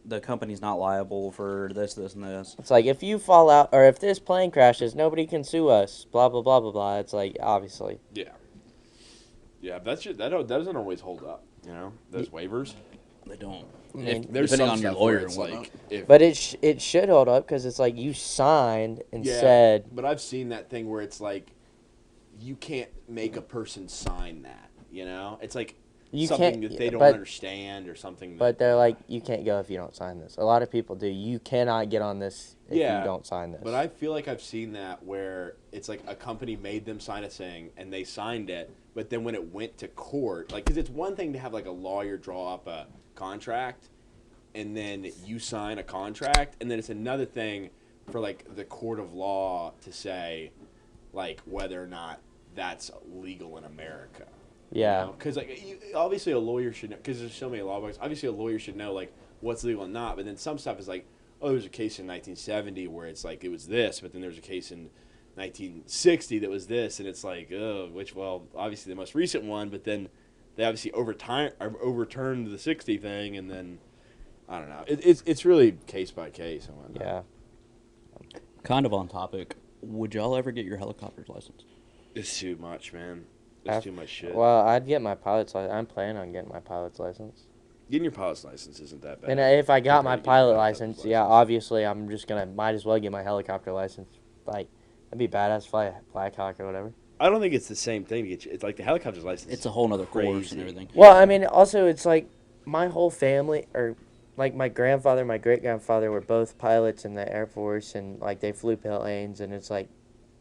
the company's not liable for this, and this. It's like if you fall out or if this plane crashes, nobody can sue us. Blah blah blah blah blah. It's like obviously. Yeah. Yeah, that doesn't always hold up. You know, those waivers. They don't. I mean, There's Depending some on your stuff where lawyer it's and whatnot. like, if, But it should hold up because it's like you signed and yeah, said But I've seen that thing where it's like, you can't make a person sign that. You know, it's like you something can't. that they don't but understand or something. but that, they're like you can't go if you don't sign this. A lot of people do. You cannot get on this if Yeah, you don't sign this. But I feel like I've seen that where it's like a company made them sign a thing and they signed it, but then when it went to court, like, because it's one thing to have like a lawyer draw up a contract and then you sign a contract, and then it's another thing for like the court of law to say like whether or not that's legal in America. yeah. Because obviously a lawyer should know, because there's so many law books. Obviously a lawyer should know like what's legal and not. But then some stuff is like, oh, there was a case in 1970 where it's like it was this, but then there was a case in 1960 that was this, and it's like, oh, well, obviously the most recent one, but then they obviously overturned the 60 thing, and then I don't know. It's really case by case and whatnot. Yeah. Kind of on topic. Would y'all ever get your helicopter's license? It's too much, man. It's too much shit. Well, I'd get my pilot's license. I'm planning on getting my pilot's license. Getting your pilot's license isn't that bad. And if I got my compared to getting pilot a license, helicopter's yeah, license. obviously I'm just gonna might as well get my helicopter license. Like, that'd be badass. Fly a Black Hawk or whatever. I don't think it's the same thing to get you. It's like the helicopter's license. It's a whole nother course Crazy. and everything. Well, I mean, also it's like my whole family, or like my grandfather, my great grandfather were both pilots in the Air Force, and like they flew planes, and it's like,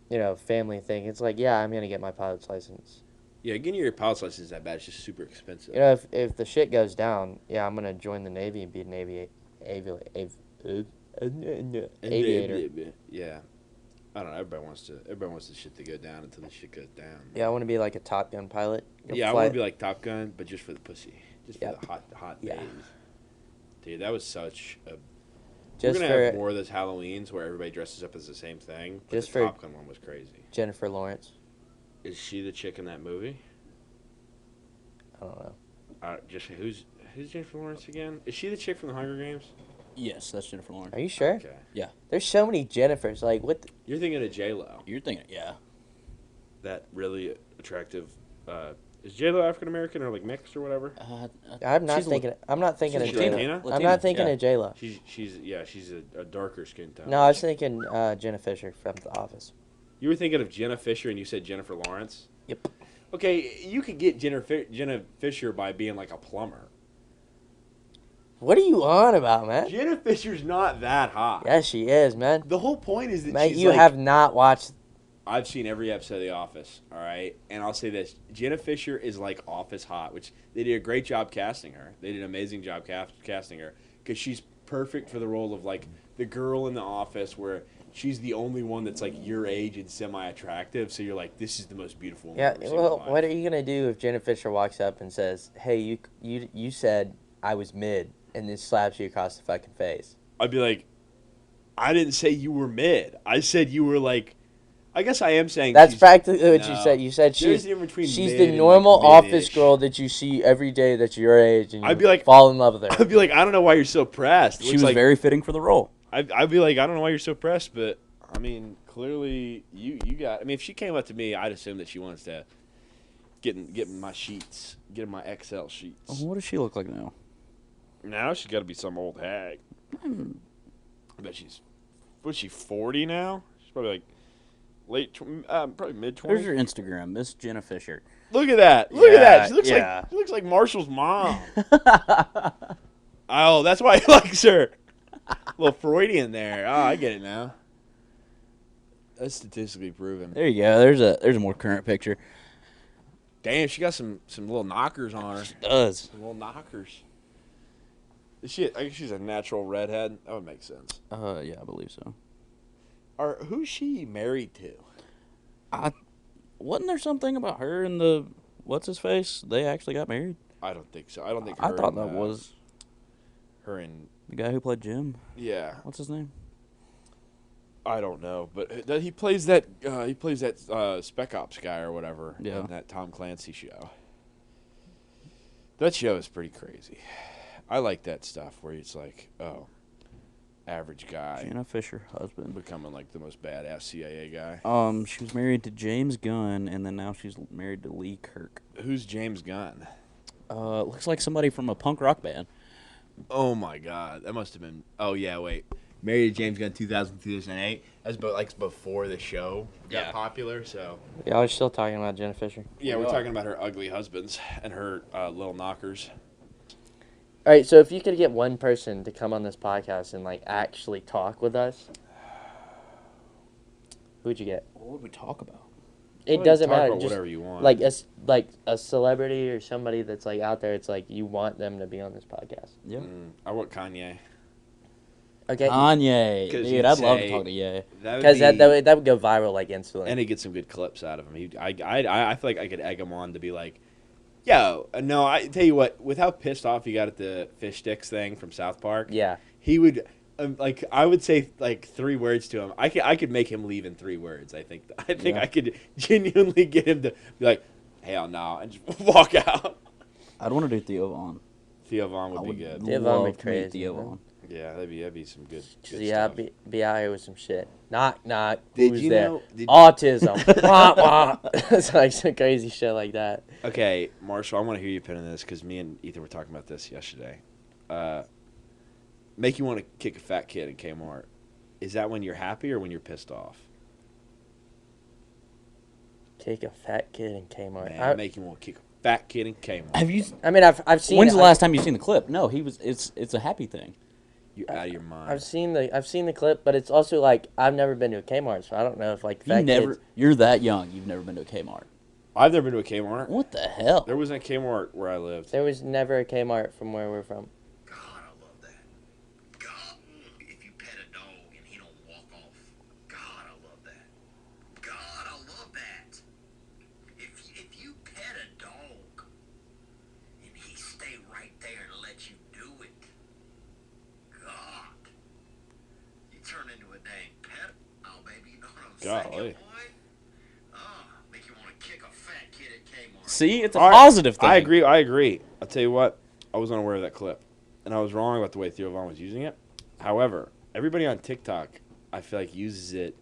you know, family thing. It's like, yeah, I'm gonna get my pilot's license. Yeah, getting your pilot's license is that bad. It's just super expensive. You know, if the shit goes down, yeah, I'm gonna join the Navy and be a Navy aviator. Yeah. I don't know. Everybody wants the shit to go down until the shit goes down. Yeah, I want to be like a Top Gun pilot. Go Yeah, I fly- want to be like Top Gun, but just for the pussy. Just for Yep. the hot Yeah. days. Dude, that was such a... just We're going to have for more of those Halloweens where everybody dresses up as the same thing. But Just the for- Top Gun one was crazy. Jennifer Lawrence. Is she the chick in that movie? I don't know. Just who's Jennifer Lawrence again? Is she the chick from the Hunger Games? Yes, that's Jennifer Lawrence. Are you sure? Okay. There's so many Jennifers. Like, what? You're thinking of J-Lo. You're thinking, yeah. That really attractive... is J-Lo African-American or like mixed or whatever? I'm not she's thinking. I'm not thinking of she's J-Lo. Latina? I'm Latina, not thinking yeah. of J-Lo. She's a darker skin tone. No, I was thinking Jenna Fisher from The Office. You were thinking of Jenna Fisher and you said Jennifer Lawrence? Yep. Okay, you could get Jenna Fisher by being like a plumber. What are you on about, man? Jenna Fisher's not that hot. Yes, she is, man. The whole point is that Man, she's you like, have not watched I've seen every episode of The Office, all right? And I'll say this. Jenna Fisher is like Office hot, which they did a great job casting her. They did an amazing job casting her because she's perfect for the role of, like, the girl in the office where she's the only one that's, like, your age and semi-attractive. So you're like, this is the most beautiful woman Yeah, I've ever seen in my well, life. what are you gonna do if Jenna Fisher walks up and says, "Hey, you said I was mid," and then slaps you across the fucking face? I'd be like, I didn't say you were mid. I said you were, like, I guess I am saying That's she's- practically what you No. said. You said There's she's a difference between she's mid the and, normal like, office mid-ish. girl that you see every day that's your age, and you I'd be like- fall in love with her. I'd be like, I don't know why you're so pressed. It She looks was like, very fitting for the role. I'd be like, I don't know why you're so pressed, but I mean, clearly you got. I mean, if she came up to me, I'd assume that she wants to get in my sheets, get in my Excel sheets. What does she look like now? Now she's got to be some old hag. I bet was she 40 now? She's probably like probably mid Here's 20s. your Instagram, Miss Jenna Fisher. Look at that! Look at that! She looks yeah. she looks like Marshall's mom. Oh, that's why he likes her. A little Freudian there. Oh, I get it now. That's statistically proven. There you go. There's a more current picture. Damn, she got some little knockers on her. She does. Some little knockers. Is she? I guess she's a natural redhead. That would make sense. Yeah, I believe so. Who's she married to? Wasn't there something about her and the what's his face? They actually got married. I don't think so. I don't think. I her thought and, that was her and the guy who played Jim. yeah. What's his name? I don't know, but he plays that Spec Ops guy or whatever Yeah. in that Tom Clancy show. That show is pretty crazy. I like that stuff where it's like, oh, average guy Jenna Fisher, husband. becoming like the most badass CIA guy. She was married to James Gunn, and then now she's married to Lee Kirk. Who's James Gunn? Looks like somebody from a punk rock band. Oh my God, that must have been. Oh yeah, wait. Married to James Gunn 2008. That's before the show got Yeah. popular. So Yeah, I was still talking about Jenna Fisher. yeah, we're talking about her ugly husbands and her little knockers. All right, so if you could get one person to come on this podcast and like actually talk with us, who'd you get? What would we talk about? It Well, doesn't talk matter. about Just whatever you want. like a celebrity or somebody that's like out there. It's like you want them to be on this podcast. Yeah. I want Kanye. Okay, Kanye. 'Cause Dude, you'd I'd love to say- talk to Ye. because that would go viral like instantly. And he gets some good clips out of him. I feel like I could egg him on to be like, yo, no, I tell you what, with how pissed off he got at the fish sticks thing from South Park, yeah, he would, I would say like 3 words to him. I could make him leave in 3 words. I think Yeah. I could genuinely get him to be like, hell no, and just walk out. I'd want to do Theo Vaughn. Theo Vaughn I would would be good. Theo Von love would to meet crazy, Theo man. Vaughn. Yeah, that'd be some good yeah, stuff. be out here with some shit. Knock knock. Did Who's you there? know- did- Autism. Wah, wah. It's like some crazy shit like that. Okay, Marshall, I want to hear you pin in this because me and Ethan were talking about this yesterday. Make you want to kick a fat kid in Kmart. Is that when you're happy or when you're pissed off? Kick a fat kid in Kmart. Man, make you want to kick a fat kid in Kmart. Have you? I mean, I've seen. When's the I've- last time you seen the clip? No, he was. It's a happy thing. You're out of your mind. I've seen the clip, but it's also like I've never been to a Kmart, so I don't know if like You fat never. kids. You're that young. You've never been to a Kmart. I've never been to a Kmart. What the hell? There wasn't a Kmart where I lived. There was never a Kmart from where we're from. God, I love that. God, if you pet a dog and he don't walk off. God, I love that. God, I love that. If you pet a dog and he stay right there and let you do it. God, you turn into a dang pet. Oh, baby, you know what I'm Golly. saying, boy? Make you want to kick a fat kid at Kmart. See, it's a All right, positive thing. I agree. I'll tell you what, I was unaware of that clip. And I was wrong about the way Theo Vaughn was using it. However, everybody on TikTok, I feel like, uses it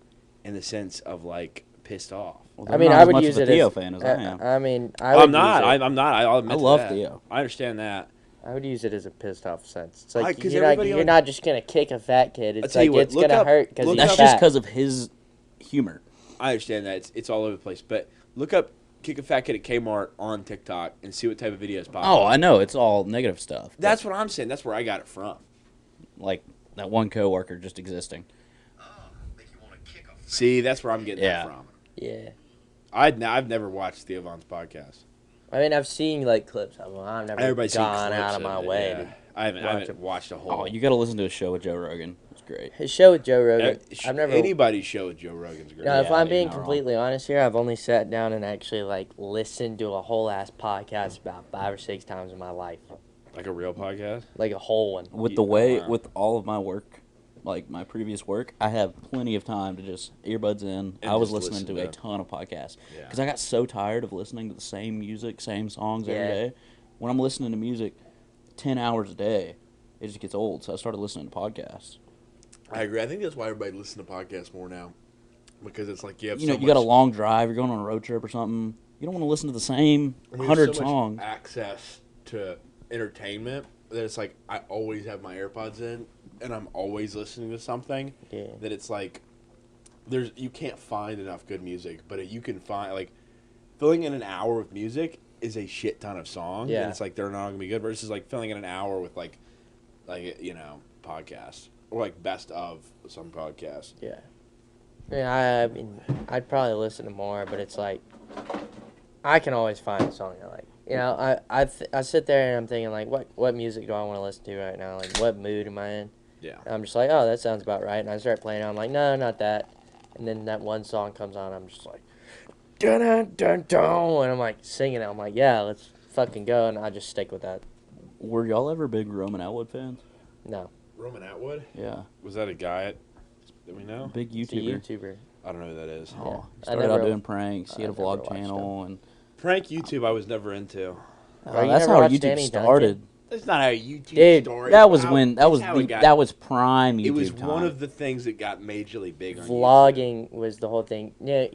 in the sense of, like, pissed off. Well, I they're mean, not I as would much use of it a Theo as. fan as I am. I mean, I would I'm not. Use it, I'm not. I'll admit I to love that. Theo. I understand that. I would use it as a pissed off sense. It's like 'cause you're not, everybody you're on- not just gonna kick a fat kid. It's tell you like what, it's look gonna up- hurt because look he's That's fat. just because of his humor. I understand that. It's all over the place. But look up Kick a Fat Kid at Kmart on TikTok and see what type of videos pop Oh, up. I know. It's all negative stuff. but, That's what I'm saying. That's where I got it from. like that one coworker just existing. Make you want to kick a fat See, that's where I'm getting Yeah. that from. Yeah. I've never watched Theo Von's podcast. I mean, I've seen like clips of him. I've never Everybody's seen gone clips out of my it, way yeah. to I watch haven't him. watched a whole. Oh, you got to listen to his show with Joe Rogan. It's great. His show with Joe Rogan. I've never. Anybody's show with Joe Rogan's great. No, if Yeah, I'm you're being not wrong. completely honest here, I've only sat down and actually like listened to a whole ass podcast about 5 or 6 times in my life, Like a real podcast. like a whole one. With Yeah, the way, wow. with all of my work, like my previous work, I have plenty of time to just earbuds in. And I was just listening listen to a to- ton of podcasts Yeah. because I got so tired of listening to the same music, same songs every Yeah. day. When I'm listening to music 10 hours a day, it just gets old. So I started listening to podcasts. I agree. I think that's why everybody listens to podcasts more now, because it's like you have You know, so you got a much- long drive, you're going on a road trip or something. You don't want to listen to the same we have 100 so much songs. access to entertainment that it's like I always have my AirPods in and I'm always listening to something. Yeah. That it's like you can't find enough good music, but you can find like filling in an hour with music is a shit ton of songs. Yeah. And it's like they're not gonna be good versus like filling in an hour with like podcasts or like best of some podcasts. Yeah. Yeah, I mean, I'd probably listen to more, but it's like, I can always find a song I like. You know, I sit there and I'm thinking, like, what music do I want to listen to right now? Like, what mood am I in? Yeah. And I'm just like, oh, that sounds about right. And I start playing it. I'm like, no, not that. And then that one song comes on. I'm just like, dun dun dun dun. And I'm like singing it. I'm like, yeah, let's fucking go. And I just stick with that. Were y'all ever big Roman Atwood fans? No. Roman Atwood? Yeah. Was that a guy that we know? Big It's a YouTuber. YouTuber. I don't know who that is. Oh, Yeah. he I started out never- doing pranks. He had a I've never vlog watched channel, and Prank YouTube, I was never into. Oh, you that's never how watched YouTube Danny Duncan? started. That's not how YouTube Dude, started. That was How- when that that's was how it the, got- that was prime YouTube It was time. one of the things that got majorly big on YouTube. Vlogging was the whole thing. Yeah.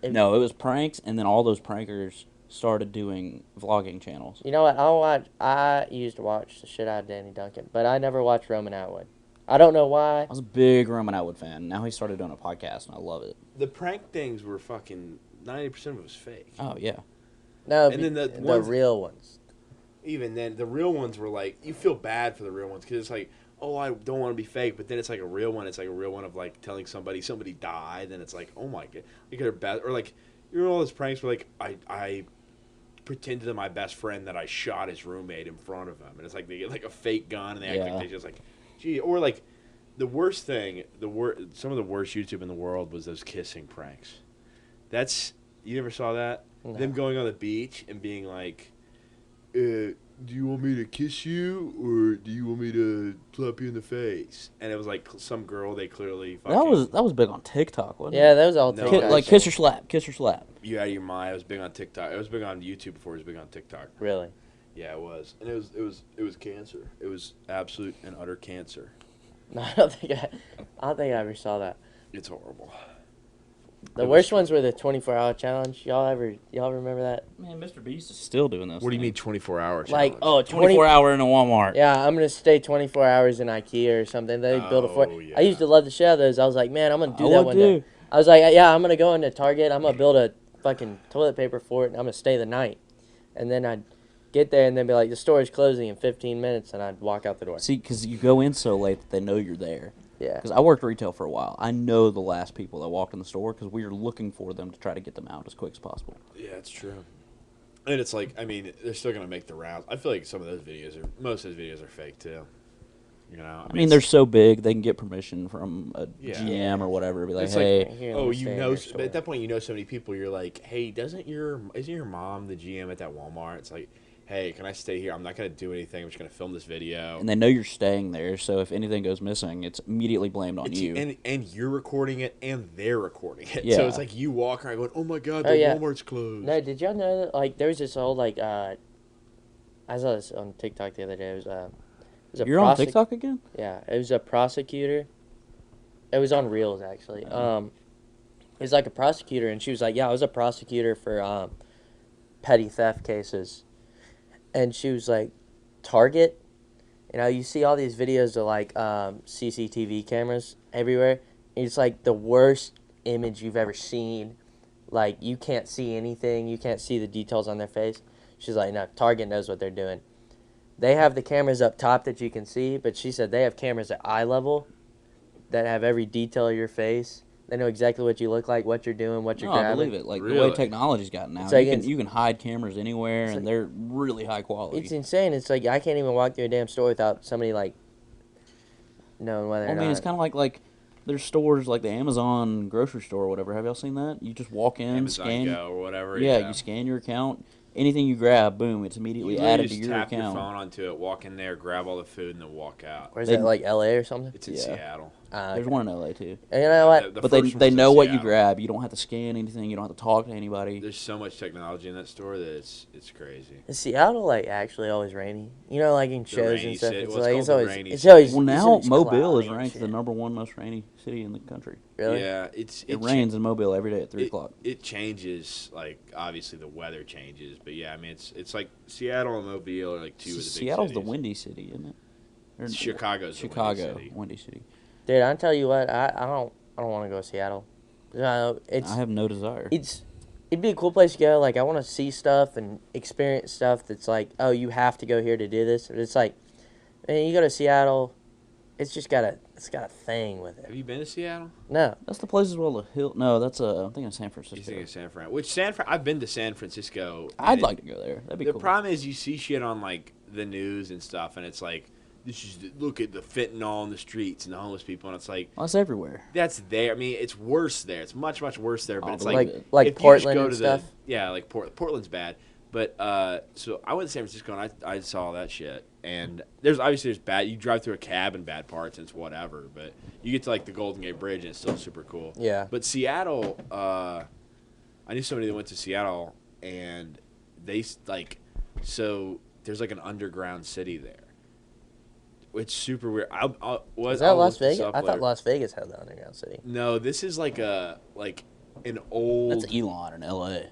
No, it was pranks, and then all those prankers started doing vlogging channels. You know what? I used to watch the shit out of Danny Duncan, but I never watched Roman Atwood. I don't know why. I was a big Roman Atwood fan. Now he started doing a podcast, and I love it. The prank things were fucking 90% of it was fake. Oh yeah, No, And then the the ones- real ones. Even then, the real ones were like, you feel bad for the real ones because it's like, oh, I don't want to be fake, but then it's like a real one. It's like a real one of like telling somebody died, and it's like, oh my god, like they're bad, or like you know all those pranks where like I pretended to my best friend that I shot his roommate in front of him, and it's like they get like a fake gun and they act Yeah. like they just like, gee, or like the worst thing, some of the worst YouTube in the world was those kissing pranks. That's you never saw that? No. Them going on the beach and being like, do you want me to kiss you or do you want me to slap you in the face? And it was like some girl they clearly fucking, that was big on TikTok, wasn't Yeah, it? that was all No. TikTok. Like kiss or slap, kiss or slap. you out of your mind. I was big on TikTok. It was big on YouTube before it was big on TikTok. Really? Yeah, it was, and it was cancer. It was absolute and utter cancer. No, I don't think I ever saw that. It's horrible. The worst ones were the 24-hour challenge. Y'all remember that? Man, Mr. Beast is still doing those. What do you mean things. 24 hour? Like, challenge? 24 hour in a Walmart. Yeah, I'm gonna stay 24 hours in IKEA or something. They build a fort. Oh, yeah. I used to love the shit out of those. I was like, man, I'm gonna do I that would one too. day. I was like, yeah, I'm gonna go into Target. I'm gonna build a fucking toilet paper fort, and I'm gonna stay the night. And then I'd get there and then be like, the store is closing in 15 minutes, and I'd walk out the door. See, because you go in so late that they know you're there. Yeah. Because I worked retail for a while. I know the last people that walked in the store because we are looking for them to try to get them out as quick as possible. Yeah, it's true. And it's like, I mean, they're still gonna make the rounds. I feel like some of those most of those videos are fake too. You know, I mean, they're so big they can get permission from a Yeah. GM or whatever to be like, It's like, hey, Here, let oh, me you stay in know, your but store. at that point, you know so many people. You're like, hey, isn't your mom the GM at that Walmart? It's like, hey, can I stay here? I'm not gonna do anything. I'm just gonna film this video. and they know you're staying there. So if anything goes missing, it's immediately blamed on It's- you. and you're recording it, and they're recording it. Yeah. So it's like you walk around going, oh my god, Oh, the yeah. Walmart's closed. No, did y'all know that, like, there was this old, like, I saw this on TikTok the other day. It was a You're on TikTok again? Yeah, it was a prosecutor. It was on Reels, actually. It was like a prosecutor, and she was like, yeah, I was a prosecutor for petty theft cases. And she was like, Target? You know, you see all these videos of, like, CCTV cameras everywhere. And it's like the worst image you've ever seen. Like, you can't see anything. You can't see the details on their face. She's like, no, Target knows what they're doing. They have the cameras up top that you can see, but she said they have cameras at eye level that have every detail of your face, They know exactly what you look like, what you're doing, what you're No, I grabbing. believe it. Like the Really? way technology's gotten now, It's like you can hide cameras anywhere, it's and like- they're really high quality. It's insane. It's like I can't even walk through a damn store without somebody like knowing whether Well, or I mean, not. it's kind of like there's stores like the Amazon grocery store or whatever. Have y'all seen that? You just walk in, Amazon scan. Go or whatever. Yeah, you scan your account. Anything you grab, boom, it's immediately You literally added to just your tap account. your phone onto it, walk in there, grab all the food, and then walk out. Or is They- that like LA or something? It's in Yeah. Seattle. There's one in LA too. And you know what? The But they first they one's in know what you Seattle. grab. You don't have to scan anything. You don't have to talk to anybody. There's so much technology in that store that it's crazy. Is Seattle like actually always rainy? You know, like in shows rainy and stuff. city. It's Well, it's like called it's the always rainy it's city. always. Well, it's now always Mobile cloudy is and ranked the shit. number one most rainy city in the country. Really? Yeah, It rains in Mobile every day at 3 o'clock. It changes, like obviously the weather changes, but yeah, I mean it's like Seattle and Mobile are like two of the big Seattle's the cities. windy city, isn't it? Or- Chicago's the windy Chicago, city. windy city. Dude, I tell you what, I don't want to go to Seattle. No, it's I have no desire. it'd be a cool place to go. Like I want to see stuff and experience stuff that's like, oh, you have to go here to do this. But it's like, man, you go to Seattle, it's got a thing with Have it. you been to Seattle? No, That's the place as well. The hill. No, that's I'm thinking of San Francisco. You think of San Fran? Which I've been to San Francisco. I'd and like to go there. That'd be The cool. problem is you see shit on like the news and stuff, and it's like look at the fentanyl in the streets and the homeless people, and it's like Well, it's everywhere. that's there. I mean, it's worse there. It's much worse there. But Oh, it's believe like it. like if you just Portland go and to stuff. like Portland's bad. But so I went to San Francisco and I saw that shit. And there's bad. You drive through a cab in bad parts and it's whatever. But you get to like the Golden Gate Bridge and it's still super cool. Yeah. But Seattle, I knew somebody that went to Seattle and they like so there's like an underground city there. It's super weird. Is that Las Vegas? I thought Las Vegas had the underground city. No, this is like an old. That's Elon in L.A.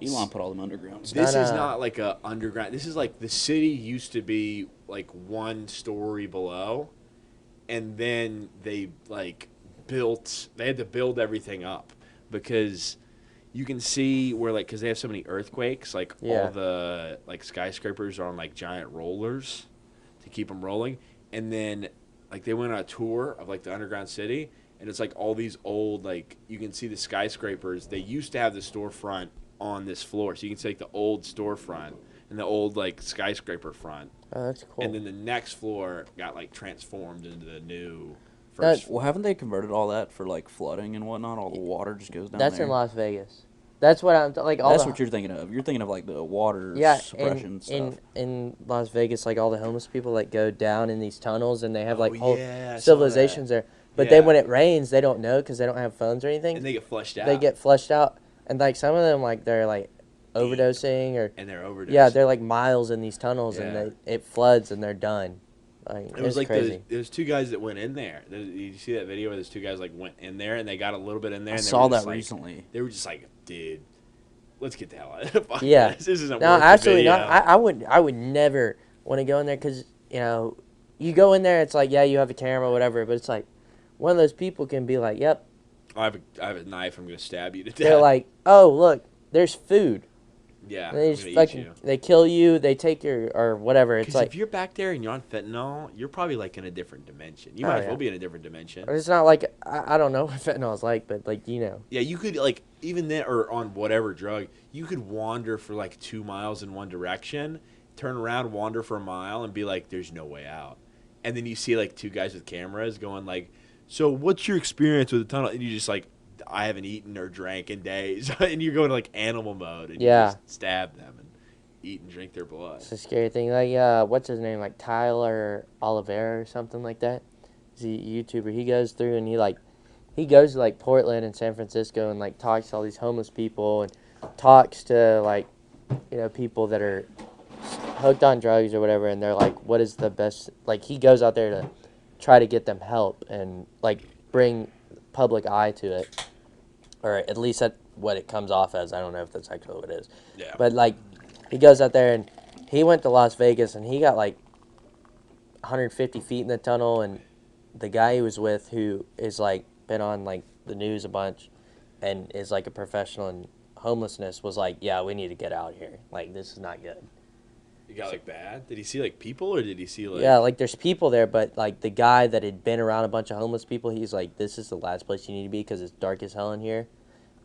Elon put all them underground. This No, is no. not like a underground. This is like the city used to be like one story below, and then they like built. They had to build everything up because you can see where like because they have so many earthquakes. Like Yeah. all the like skyscrapers are on like giant rollers to keep them rolling, and then like they went on a tour of like the underground city, and it's like all these old like you can see the skyscrapers. They used to have the storefront on this floor, so you can see like the old storefront and the old like skyscraper front, Oh, that's cool. and then the next floor got like transformed into the new That- first. Well, haven't they converted all that for like flooding and whatnot? All the water just goes down That's there. in Las Vegas. That's what I'm like. All That's the, what you're thinking of. You're thinking of like the water yeah, suppression stuff. in Las Vegas, like all the homeless people that go down in these tunnels and they have like Oh, whole yeah, I saw civilizations there. But Yeah. then when it rains, they don't know because they don't have phones or anything. and they get flushed out. They get flushed out, and like some of them, like they're like overdosing or and they're overdosed. yeah, they're like miles in these tunnels, Yeah. and it floods and they're done. Like It was like crazy. there's two guys that went in there. Did you see that video where those two guys like went in there and they got a little bit in there? I And they saw were that just, like, recently. They were just like, dude, let's get the hell out of Fuck Yeah. this. This isn't No, worth the absolutely video. not. I would never want to go in there because you go in there, it's like yeah, you have a camera, whatever, but it's like one of those people can be like, yep. I have a knife. I'm gonna stab you to death. They're like, oh look, there's food. yeah, And they I'm just gonna eat fucking you. they kill you. They take your or whatever. It's Because like if you're back there and you're on fentanyl, you're probably like in a different dimension. You Oh, might as yeah. well be in a different dimension. it's not like I don't know what fentanyl is like, but like Yeah, you could like even then or on whatever drug, you could wander for like 2 miles in one direction, turn around, wander for a mile, and be like, "There's no way out." And then you see like two guys with cameras going like, "So what's your experience with the tunnel?" And you just like, "I haven't eaten or drank in days," and you go into like animal mode and Yeah. you just stab them and eat and drink their blood. it's a scary thing. Like what's his name? Like Tyler Oliveira or something like that. He's a YouTuber. He goes through and he goes to like Portland and San Francisco and like talks to all these homeless people and talks to like people that are hooked on drugs or whatever, and they're like, what is the best, like he goes out there to try to get them help and like bring public eye to it, or at least that's what it comes off as. I don't know if that's actually what it is, Yeah. but like he goes out there and he went to Las Vegas and he got like 150 feet in the tunnel, and the guy he was with, who is like been on like the news a bunch and is like a professional in homelessness, was like, yeah, we need to get out here, like this is not good. It got like bad. Did he see like people or did he see like? Yeah, like there's people there, but like the guy that had been around a bunch of homeless people, he's like, this is the last place you need to be because it's dark as hell in here.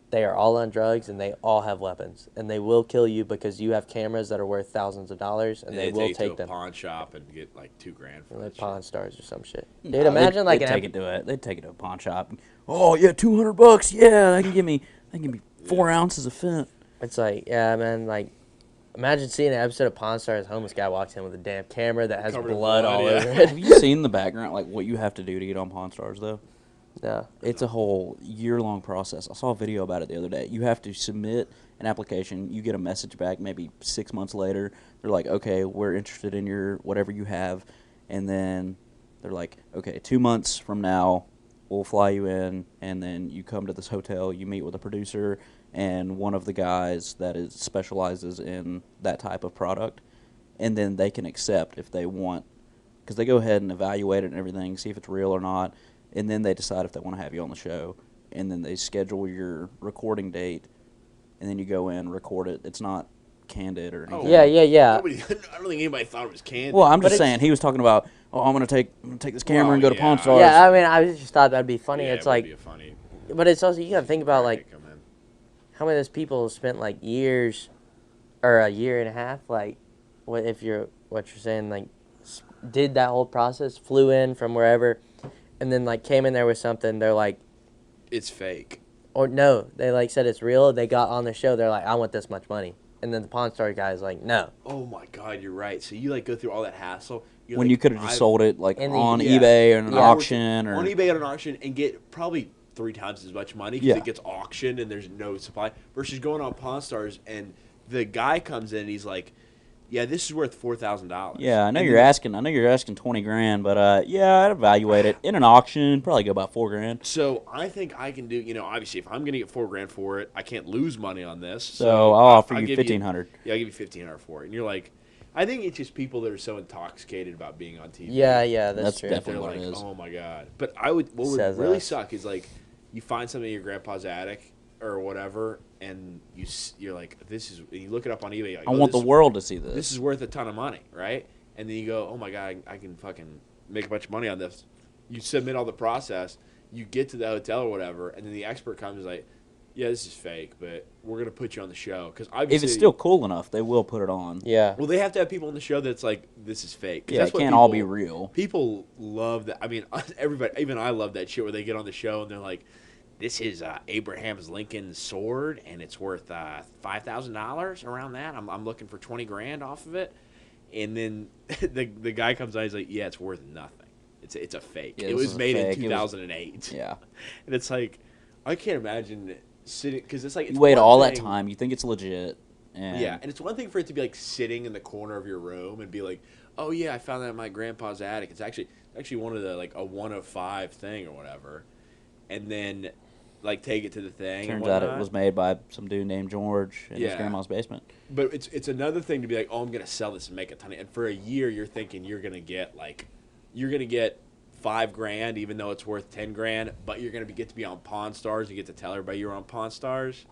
They are all on drugs and they all have weapons and they will kill you because you have cameras that are worth thousands of dollars and they will take take to them. a pawn shop and get like $2,000 for Like that Pawn shit. Stars or some shit. Dude, Nah, imagine like they'd an take it to it. They'd take it to a pawn shop. Oh yeah, $200. Yeah, they can give me 4 ounces of fent. It's like, yeah, man, like, imagine seeing an episode of Pawn Stars, homeless guy walks in with a damn camera that has Covered in blood blood, all yeah. over it. Have you seen the background, like what you have to do to get on Pawn Stars though? No. It's a whole year-long process. I saw a video about it the other day. You have to submit an application. You get a message back maybe 6 months later. They're like, okay, we're interested in your whatever you have. And then they're like, okay, 2 months from now, we'll fly you in. And then you come to this hotel. You meet with a producer and one of the guys that specializes in that type of product. And then they can accept if they want. Because they go ahead and evaluate it and everything, see if it's real or not. And then they decide if they want to have you on the show. And then they schedule your recording date. And then you go in, record it. It's not candid or anything. Yeah. Nobody, I don't think anybody thought it was candy. Well, I'm But just saying, he was talking about, I'm gonna take this camera Well, and go to yeah. Pawn Stars. Yeah, I mean, I just thought that'd be funny. Yeah, It's it would like, be a funny. but it's also, you gotta think about, like, come in. how many of those people spent, like, years, or a year and a half, like, what you're saying, like, did that whole process, flew in from wherever, and then, like, came in there with something, they're like, It's fake. or no, they, like, said it's real, they got on the show, they're like, I want this much money. And then the Pawn Star guy's like, no. Oh my God, you're right. So you like go through all that hassle. You're When like, you could have just sold it like In the- on yeah. eBay or an Yeah. auction or on eBay at an auction and get probably 3 times as much money because Yeah. it gets auctioned and there's no supply. Versus going on Pawn Stars and the guy comes in and he's like, "Yeah, this is worth $4,000." Yeah, I know And you're then- asking. I know you're asking $20,000, but yeah, I'd evaluate it in an auction. Probably go about $4,000. So I think I can do. Obviously, if I'm gonna get $4,000 for it, I can't lose money on this. So I'll offer I'll you give $1,500. Yeah, I'll give you $1,500 for it. And you're like, I think it's just people that are so intoxicated about being on TV. Yeah, that's That's true. They're definitely what like, it is. oh my God. But what would Says really us. suck is like, you find something in your grandpa's attic or whatever, and you're like, and you look it up on eBay. You're like, I oh, want the world to see this. This is worth a ton of money, right? And then you go, oh my God, I can fucking make a bunch of money on this. You submit all the process, you get to the hotel or whatever, and then the expert comes and is like, yeah, this is fake, but we're gonna put you on the show because if it's still cool enough, they will put it on. Yeah. well, they have to have people on the show that's like, this is fake. 'Cause Yeah, that's it what can't all be people- real. People love that. I mean, everybody, even I love that shit where they get on the show and they're like, this is Abraham Lincoln's sword and it's worth $5,000 around that. I'm looking for $20,000 off of it. And then the guy comes out, he's like, yeah, it's worth nothing. It's a fake. Yeah, it this was is a made in fake. It was- 2008. Yeah. And it's like, I can't imagine sitting, because it's like, it's You wait one all that thing- time. You think it's legit. And yeah, and it's one thing for it to be like sitting in the corner of your room and be like, "Oh yeah, I found that in my grandpa's attic." It's actually one of the like a 1 of 5 thing or whatever, and then like take it to the thing. and turns out it whatnot. was made by some dude named George in his Yeah. grandma's basement. But it's another thing to be like, "Oh, I'm gonna sell this and make a ton of." And for a year, you're thinking you're gonna get $5,000, even though it's worth $10,000. But you're gonna get to be on Pawn Stars and get to tell everybody you're on Pawn Stars.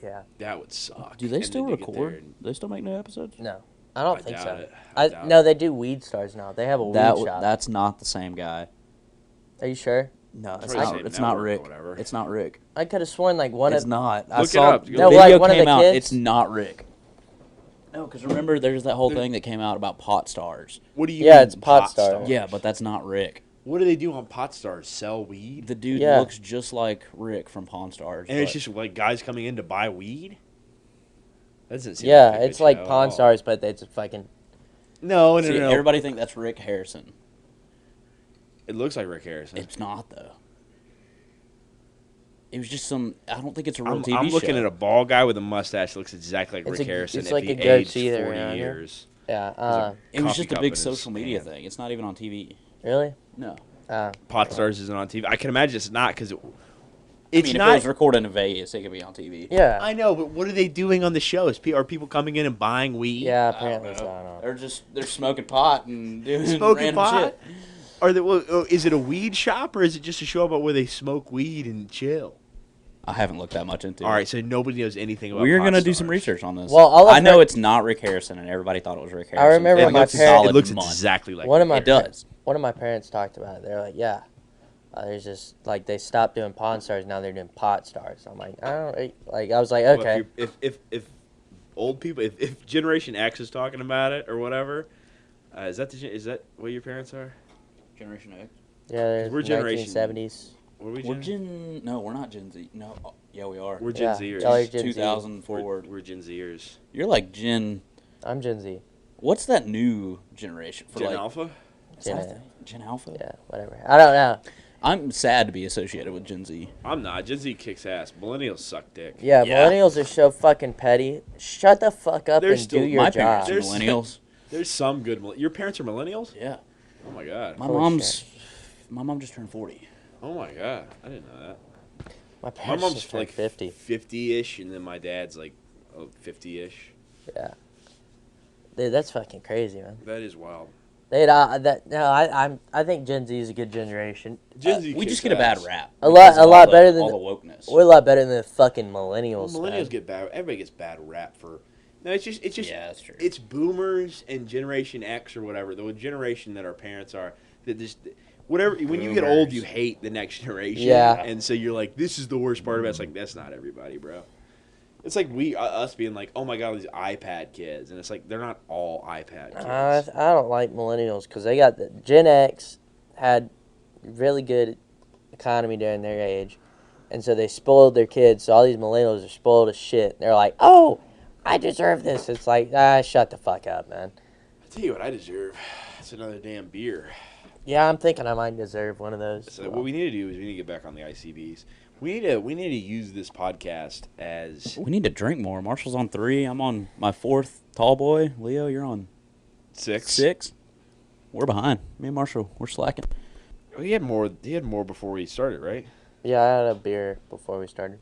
Yeah. That would suck. Do they And still then you get there record? and- They still make new episodes? No. I don't I think doubt so. it. I doubt No, it. they do Weed Stars now. They have a weed shop. That's not the same guy. Are you sure? No, it's probably the not. same It's not network or Rick. whatever. It's not Rick. I could have sworn like one It's of not. I Look it saw up. the No, video like, one of came the out. kids? It's not Rick. No, because remember, there's that whole thing that came out about pot stars. What do you Yeah, mean, it's Pot Stars. Yeah, but that's not Rick. What do they do on Pot Stars? Sell weed? The dude Yeah. looks just like Rick from Pawn Stars. And it's but- just like guys coming in to buy weed? That doesn't seem yeah, like a good it's like show at Pawn all. Stars, but it's a fucking No, See, everybody think that's Rick Harrison. It looks like Rick Harrison. It's not though. It was just some. I don't think it's a real I'm TV show. looking at a bald guy with a mustache that looks exactly like It's Rick a- Harrison it's if like he a aged goatee 40 there around here. years. yeah. It was coffee just a cup big in his social media hand. thing. It's not even on TV. Really? No. Pot Stars isn't on TV. I can imagine it's not because I it's mean, if not. it was recorded in Vegas, it could be on TV. Yeah. I know, but what are they doing on the shows? Are people coming in and buying weed? Yeah, I don't apparently know. so. I don't know. They're smoking pot and doing Smoking random pot? shit. Are they? Well, is it a weed shop or is it just a show about where they smoke weed and chill? I haven't looked that much into it. All right, so nobody knows anything about. We're going gonna to do some research on this. Well, I know it's not Rick Harrison, and everybody thought it was Rick Harrison. remember for my like a parents- solid It looks month. exactly like One of my It does. One of my parents talked about it. They're like, yeah, there's just like they stopped doing Pawn Stars, now they're doing Pot Stars. I'm like, I don't like. I was like, Well, okay. if old people, if Generation X is talking about it or whatever, is that what your parents are? Generation X. Yeah, there's we're generation- 1970s. What are we? No, we're not Gen Z. No, yeah, we are. We're Gen Yeah, Zers. y'all are Gen Z. 2000 forward. We're Gen Zers. You're like Gen. I'm Gen Z. What's that new generation for Gen like Alpha. Gen, Gen Alpha? yeah, whatever. I don't know. I'm sad to be associated with Gen Z. I'm not. Gen Z kicks ass. Millennials suck dick. Yeah, Yeah. millennials are so fucking petty. Shut the fuck up They're and still- do your My job. parents are There's- millennials. There's some good. Your parents are millennials. Yeah. Oh my god. Holy My mom just turned 40. Oh my god. I didn't know that. My My parents mom's just like turned 50. 50-ish, and then my dad's like 50-ish. Yeah. Dude, that's fucking crazy, man. That is wild. I think Gen Z is a good generation. Gen Z. We kicks just get a bad ass. rap. A lot- because of a lot all better than all the- the wokeness. We're a lot better than the fucking Well, millennials. millennials man. get bad. Everybody gets bad rap for. No, it's just. Yeah, that's true. It's boomers and Generation X or whatever, the generation that our parents are. That just whatever. When you get old, you hate the next generation. Yeah. And so you're like, this is the worst part of it. It's like that's not everybody, bro. It's like us being like, oh my god, these iPad kids, and it's like they're not all iPad kids. I don't like millennials because they got the Gen X had really good economy during their age, and so they spoiled their kids. So all these millennials are spoiled as shit. They're like, oh, I deserve this. It's like, shut the fuck up, man. I tell you what, I deserve. It's another damn beer. Yeah, I'm thinking I might deserve one of those. So what we need to do is we need to get back on the ICBs. We need to use this podcast as We need to drink more. Marshall's on 3. I'm on my 4th tall boy. Leo, you're on 6. We're behind. Me and Marshall, we're slacking. He had more before we started, right? Yeah, I had a beer before we started.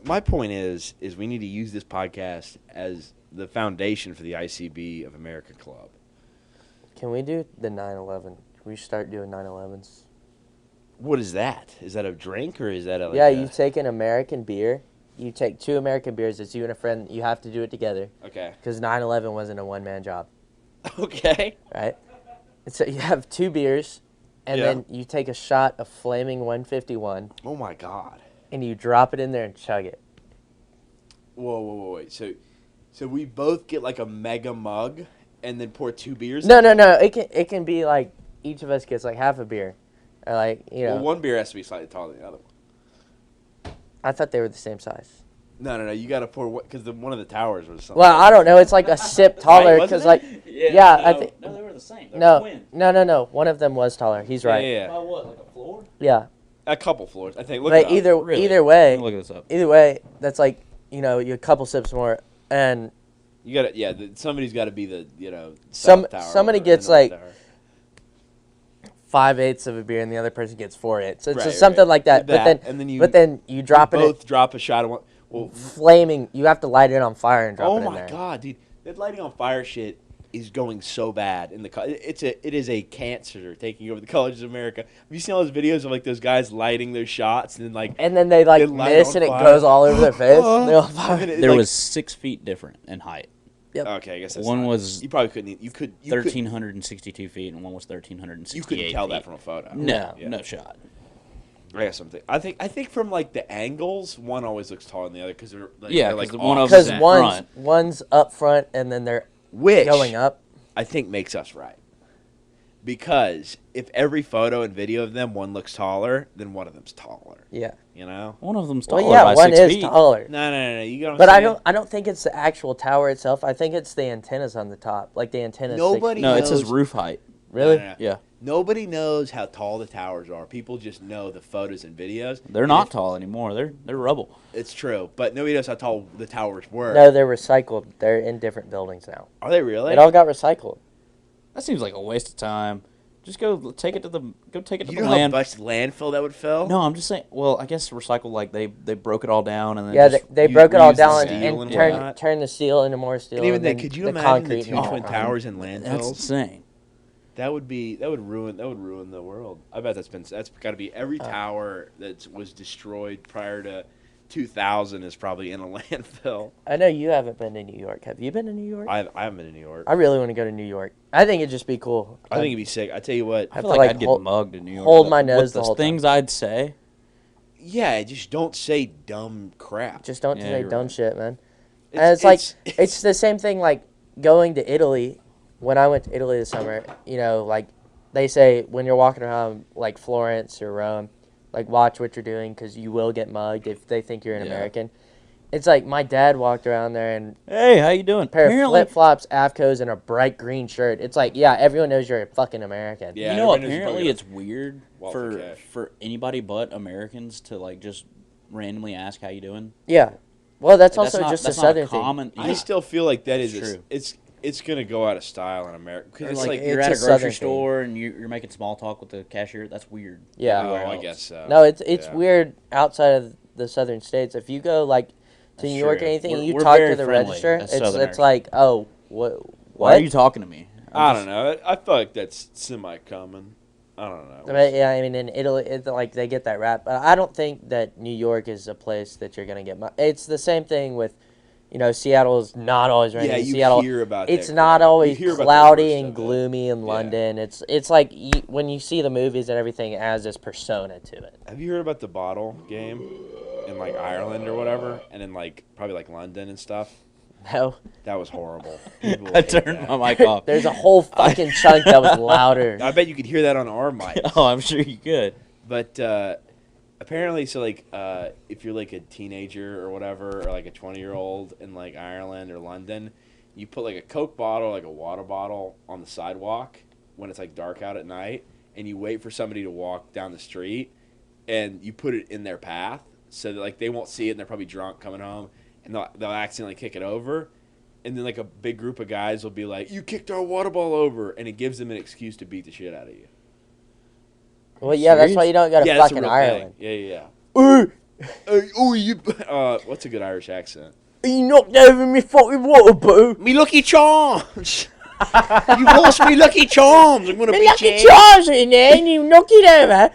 My point is we need to use this podcast as the foundation for the ICB of America Club. Can we do the 9/11? Can we start doing 9/11s? What is that? Is that a drink or is that a? Yeah, you take an American beer. You take 2 American beers. It's you and a friend. You have to do it together Okay. because 9/11 wasn't a one-man job, Okay. right? And so you have 2 beers, and Yeah. then you take a shot of Flaming 151, Oh my God. and you drop it in there and chug it. Whoa, wait. So we both get like a mega mug and then pour 2 beers. No. It can be like each of us gets like half a beer, or like Well, one beer has to be slightly taller than the other one. I thought they were the same size. No. You got to pour because one of the towers was something. Well, I don't know. It's like a sip taller because like Yeah, I think- No, they were the same. no. One of them was taller. He's right. Yeah. By what, like a floor? Yeah. A couple floors, I think. Look But it up. Really? either way, Look this up. that's like you a couple sips more, and You got to, yeah. Somebody's got to be the, Some- south tower somebody or the gets, north like, tower. 5/8 of a beer, and the other person gets 4/8. So it's Right, just something right. like that. And then you but then you drop it in both drop a shot of one. Well, flaming. You have to light it on fire and drop oh it in my there. God, dude, that lighting on fire shit is going so bad in the. It is a cancer taking over the colleges of America. Have you seen all those videos of like those guys lighting those shots and then like And then they like They light miss, on and it fire. goes all over their face. They're on fire. and it's There like- was 6 feet different in height. okay. I guess that's One not- was you probably couldn't. You could 1,362 feet, and one was 1,368 You couldn't tell that feet. from a photo. No, Yeah. no shot. I guess something. I think from like the angles, one always looks taller than the other because they're like, Yeah, they're, like 'cause the one of Because at one's up front, and then they're which going up. I think makes us right. Because if every photo and video of them, one looks taller, then one of them's taller. Yeah. You know? One of them's taller Well, yeah, by one 6 is feet. taller. No. You got. But I don't think it's the actual tower itself. I think it's the antennas on the top. Like the antennas. Nobody No, it says knows- roof height. Really? No. Yeah, Nobody knows how tall the towers are. People just know the photos and videos. they're And not if- tall anymore. They're rubble. It's true, but nobody knows how tall the towers were. No, they're recycled. They're in different buildings now. Are they really? It all got recycled. That seems like a waste of time. Just go take it to the You the know how land. much landfill that would fill? No, I'm just saying. Well, I guess recycle like they broke it all down and then Yeah, just they u- broke it all reuse the down steel and and turn whatnot. turn the steel into more steel. And even then, then could you the imagine the concrete two into twin more towers in That's landfills? insane. That would ruin the world. I bet that's got to be every tower that was destroyed prior to 2000 is probably in a landfill. I know you haven't been to New York. Have you been to New York? I haven't been to New York. I really want to go to New York. I think it'd just be cool. I think it'd be sick. I tell you what. I have feel to, like like, I'd get hold- mugged in New York. hold but my nose with the the whole time. things I'd say. Yeah, just don't say dumb crap. Just don't Yeah, say you're dumb right. shit, man. And it's like it's the same thing like going to Italy. When I went to Italy this summer, you know, like they say when you're walking around like Florence or Rome, like watch what you're doing because you will get mugged if they think you're an Yeah. American. It's like my dad walked around there in Hey, how you doing? a pair of Apparently, flip flops, Avcos, and a bright green shirt. It's like, yeah, everyone knows you're a fucking American. Yeah, you know, everybody knows you're apparently probably it's weird Walter Cash. for anybody but Americans to like just randomly ask how you doing. Yeah. Well, that's Like, also just a that's not southern thing. common. I still feel like that is It's true. it's gonna go out of style in America Or because it's like like you're it's at a a southern grocery thing. store and you're making small talk with the cashier. That's weird. Yeah. oh, everywhere I else. guess so. No, it's Yeah. weird outside of the southern states. If you go like to That's New York or true. anything, and We're- you we're talk very to the friendly register, as it's Southerners. like, oh, what? Why are you talking to me? I don't know. I feel like that's semi-common. I don't know. But, yeah, I mean, in Italy, it's like they get that rap, but I don't think that New York is a place that you're gonna get. It's the same thing with, you know, Seattle is not always raining. Yeah, in you Seattle, hear about it's that not crap. You always hear about the cloudy worst and of it. gloomy in Yeah. London. It's like when you see the movies and everything, it has this persona to it. Have you heard about the bottle game in like Ireland or whatever, and in like probably like London and stuff? No, That was horrible. People I hate turned that. my mic off. there's a whole fucking chunk that was louder. I bet you could hear that on our mic. Oh, I'm sure you could. But apparently, so like if you're like a teenager or whatever, or like a 20-year-old in like Ireland or London, you put like a Coke bottle, like a water bottle, on the sidewalk when it's like dark out at night, and you wait for somebody to walk down the street, and you put it in their path so that like they won't see it, and they're probably drunk coming home, and they'll accidentally kick it over. And then like a big group of guys will be like, "You kicked our water ball over," and it gives them an excuse to beat the shit out of you. Well, yeah, that's why you don't go to that's a fucking real Ireland. thing. Yeah. Oh, you. What's a good Irish accent? You knocked over me fucking water bottle. Me lucky charms. You lost me lucky charms. I'm gonna Me beat lucky you. charms in there, and you knocked it over.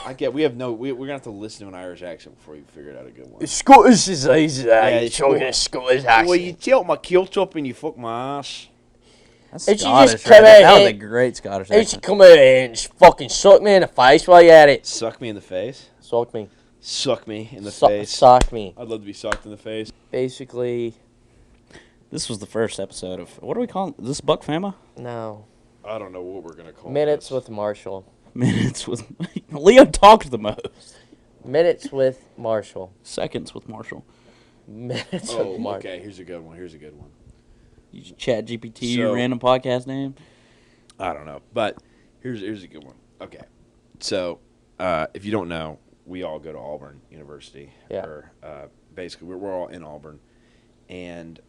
I get. We have no. We're gonna have to listen to an Irish accent before you figure out a good one. Scottish is easy. Yeah, you it's talking cool. a Scottish Well, accent. you tilt my kilt up and you fuck my ass. That's And she Scottish. just Right? come out That was a and- great Scottish You should accent. come over here and just fucking suck me in the face while you're at it. Suck me in the face. Suck me. Suck me in the Su- face. Suck me. I'd love to be sucked in the face. Basically, This was the first episode of what do we call it? Is this Buck Fama? no. I don't know what we're gonna call Minutes this. with Marshall. Minutes with Leo talked the most. Minutes with Marshall. Seconds with Marshall. Minutes Oh, with Marshall. okay. Here's a good one. Here's a good one. You just chat GPT So- your random podcast name. I don't know, but here's a good one. Okay, so if you don't know, we all go to Auburn University. Yeah. Or basically, we're all in Auburn, and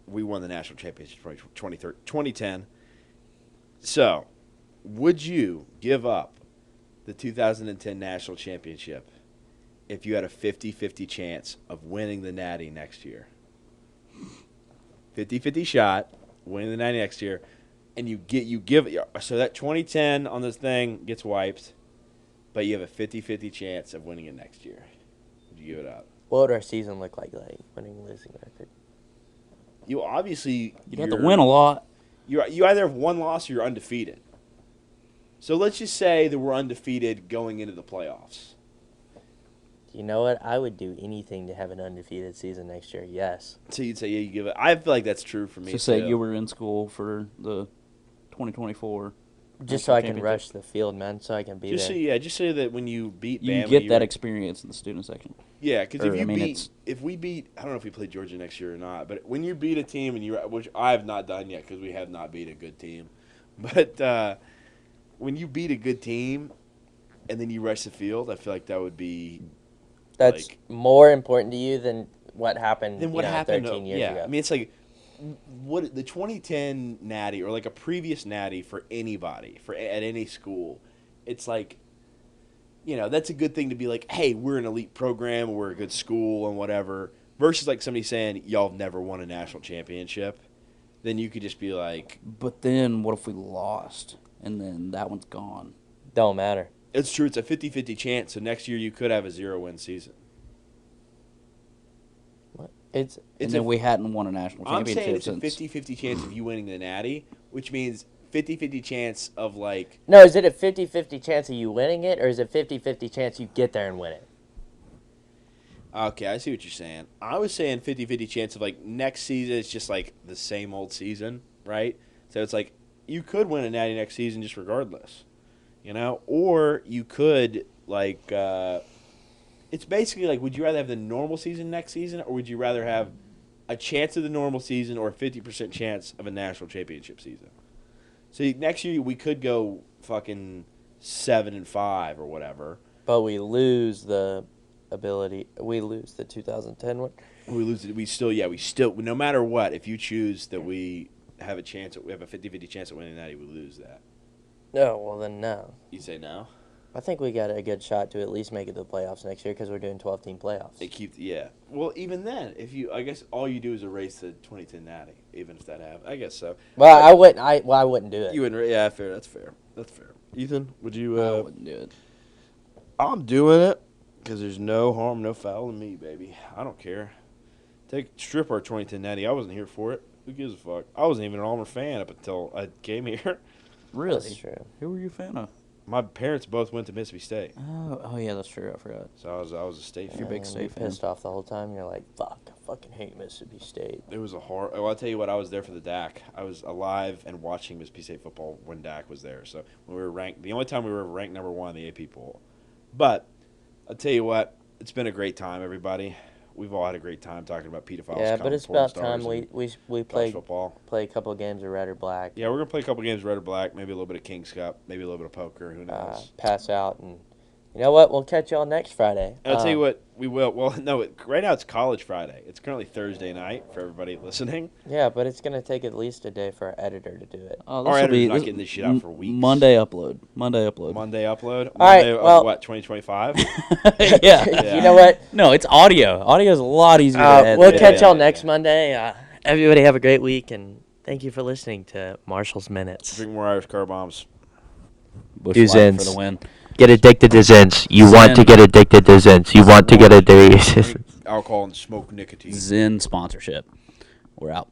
we won the national championship in 2010. So, would you give up the 2010 national championship if you had a 50-50 chance of winning the Natty next year? 50-50 shot, winning the Natty next year. And you give so that 2010 on this thing gets wiped, but you have a 50-50 chance of winning it next year. Would you give it up? What would our season look like winning, losing record? You obviously You'd have to win a lot. You either have one loss or you're undefeated. So let's just say that we're undefeated going into the playoffs. You know what? I would do anything to have an undefeated season next year. Yes. So you'd say, yeah, you give it. I feel like that's true for me. So say too. you were in school for the 2024. Just so I can championship. rush the field, man, so I can be just there. so just so that when you beat You Bama, get that you- experience in the student section. Yeah, because Or, I mean, it's- if we beat, I don't know if we play Georgia next year or not, but when you beat a team and which I have not done yet because we have not beat a good team, but when you beat a good team and then you rush the field, I feel like that would be That's like- more important to you than what happened. then what happened. 13 years yeah, ago. I mean it's like what the 2010 Natty or like a previous Natty for anybody at any school, it's like. That's a good thing to be like, hey, we're an elite program, we're a good school, and whatever. Versus like somebody saying, y'all have never won a national championship. Then you could just be like, But then what if we lost and then that one's gone. Don't matter. It's true. It's a 50-50 chance. So next year you could have a 0-win season. It's And then we hadn't won a national I'm championship saying it's since. a 50-50 chance of you winning the Natty, which means 50-50 chance of like. no. Is it a 50-50 chance of you winning it, or is it 50-50 chance you get there and win it? Okay, I see what you're saying. I was saying 50-50 chance of like next season. It's just like the same old season, right? So it's like you could win a Natty next season just regardless, or you could like. It's basically like, would you rather have the normal season next season, or would you rather have a chance of the normal season or a 50% chance of a national championship season? So next year we could go fucking 7-5 or whatever. But we lose the ability. We lose the 2010 one. We lose it. We still, no matter what, if you choose that we have a chance, we have a 50-50 chance of winning that, we lose that. No, well then no. You say no? I think we got a good shot to at least make it to the playoffs next year because we're doing 12-team playoffs. Yeah. Well, even then, I guess all you do is erase the 2010 Natty, even if that happens. I guess so. Well, I wouldn't. I wouldn't do it. You wouldn't. Yeah, fair. That's fair. Ethan, would you? I wouldn't do it. I'm doing it because there's no harm, no foul in me, baby. I don't care. Strip our 2010 Natty. I wasn't here for it. Who gives a fuck? I wasn't even an Almer fan up until I came here. Really? That's true. Who were you a fan of? My parents both went to Mississippi State, Oh yeah, that's true. I forgot. so I was a state fan. You're a big And State you fan. pissed off the whole time. You're like, fuck, I fucking hate Mississippi State. It was a hard. Well, I'll tell you what. I was there for the DAC. I was alive and watching Mississippi State football when DAC was there. So when we were ranked, the only time we were ranked number one in the AP poll. But I'll tell you what. It's been a great time, everybody. We've all had a great time talking about pedophiles. Yeah, but it's about time we play play football. a couple of games of Red or Black. Yeah, we're gonna play a couple games of Red or Black, maybe a little bit of King's Cup, maybe a little bit of poker. Who knows? Pass out, and you know what? We'll catch y'all next Friday. I'll tell you what, we will. Well, no, right now it's College Friday. It's currently Thursday night for everybody listening. Yeah, but it's gonna take at least a day for our editor to do it. Oh, Our editor's not getting this shit out for weeks. Monday upload. Monday upload. Monday upload. All right, Monday well- of what? 2025. yeah. You know what? No, it's audio. Audio's a lot easier to edit. We'll Yeah, catch y'all yeah, next yeah. Monday. Everybody have a great week, and thank you for listening to Marshall's Minutes. Drink more Irish car bombs. Bush Do Light for Zins. the win. Get addicted to Zins. You want to Zen. get addicted to Zins. You want to get addicted. Drink alcohol and smoke nicotine. Zen sponsorship. We're out.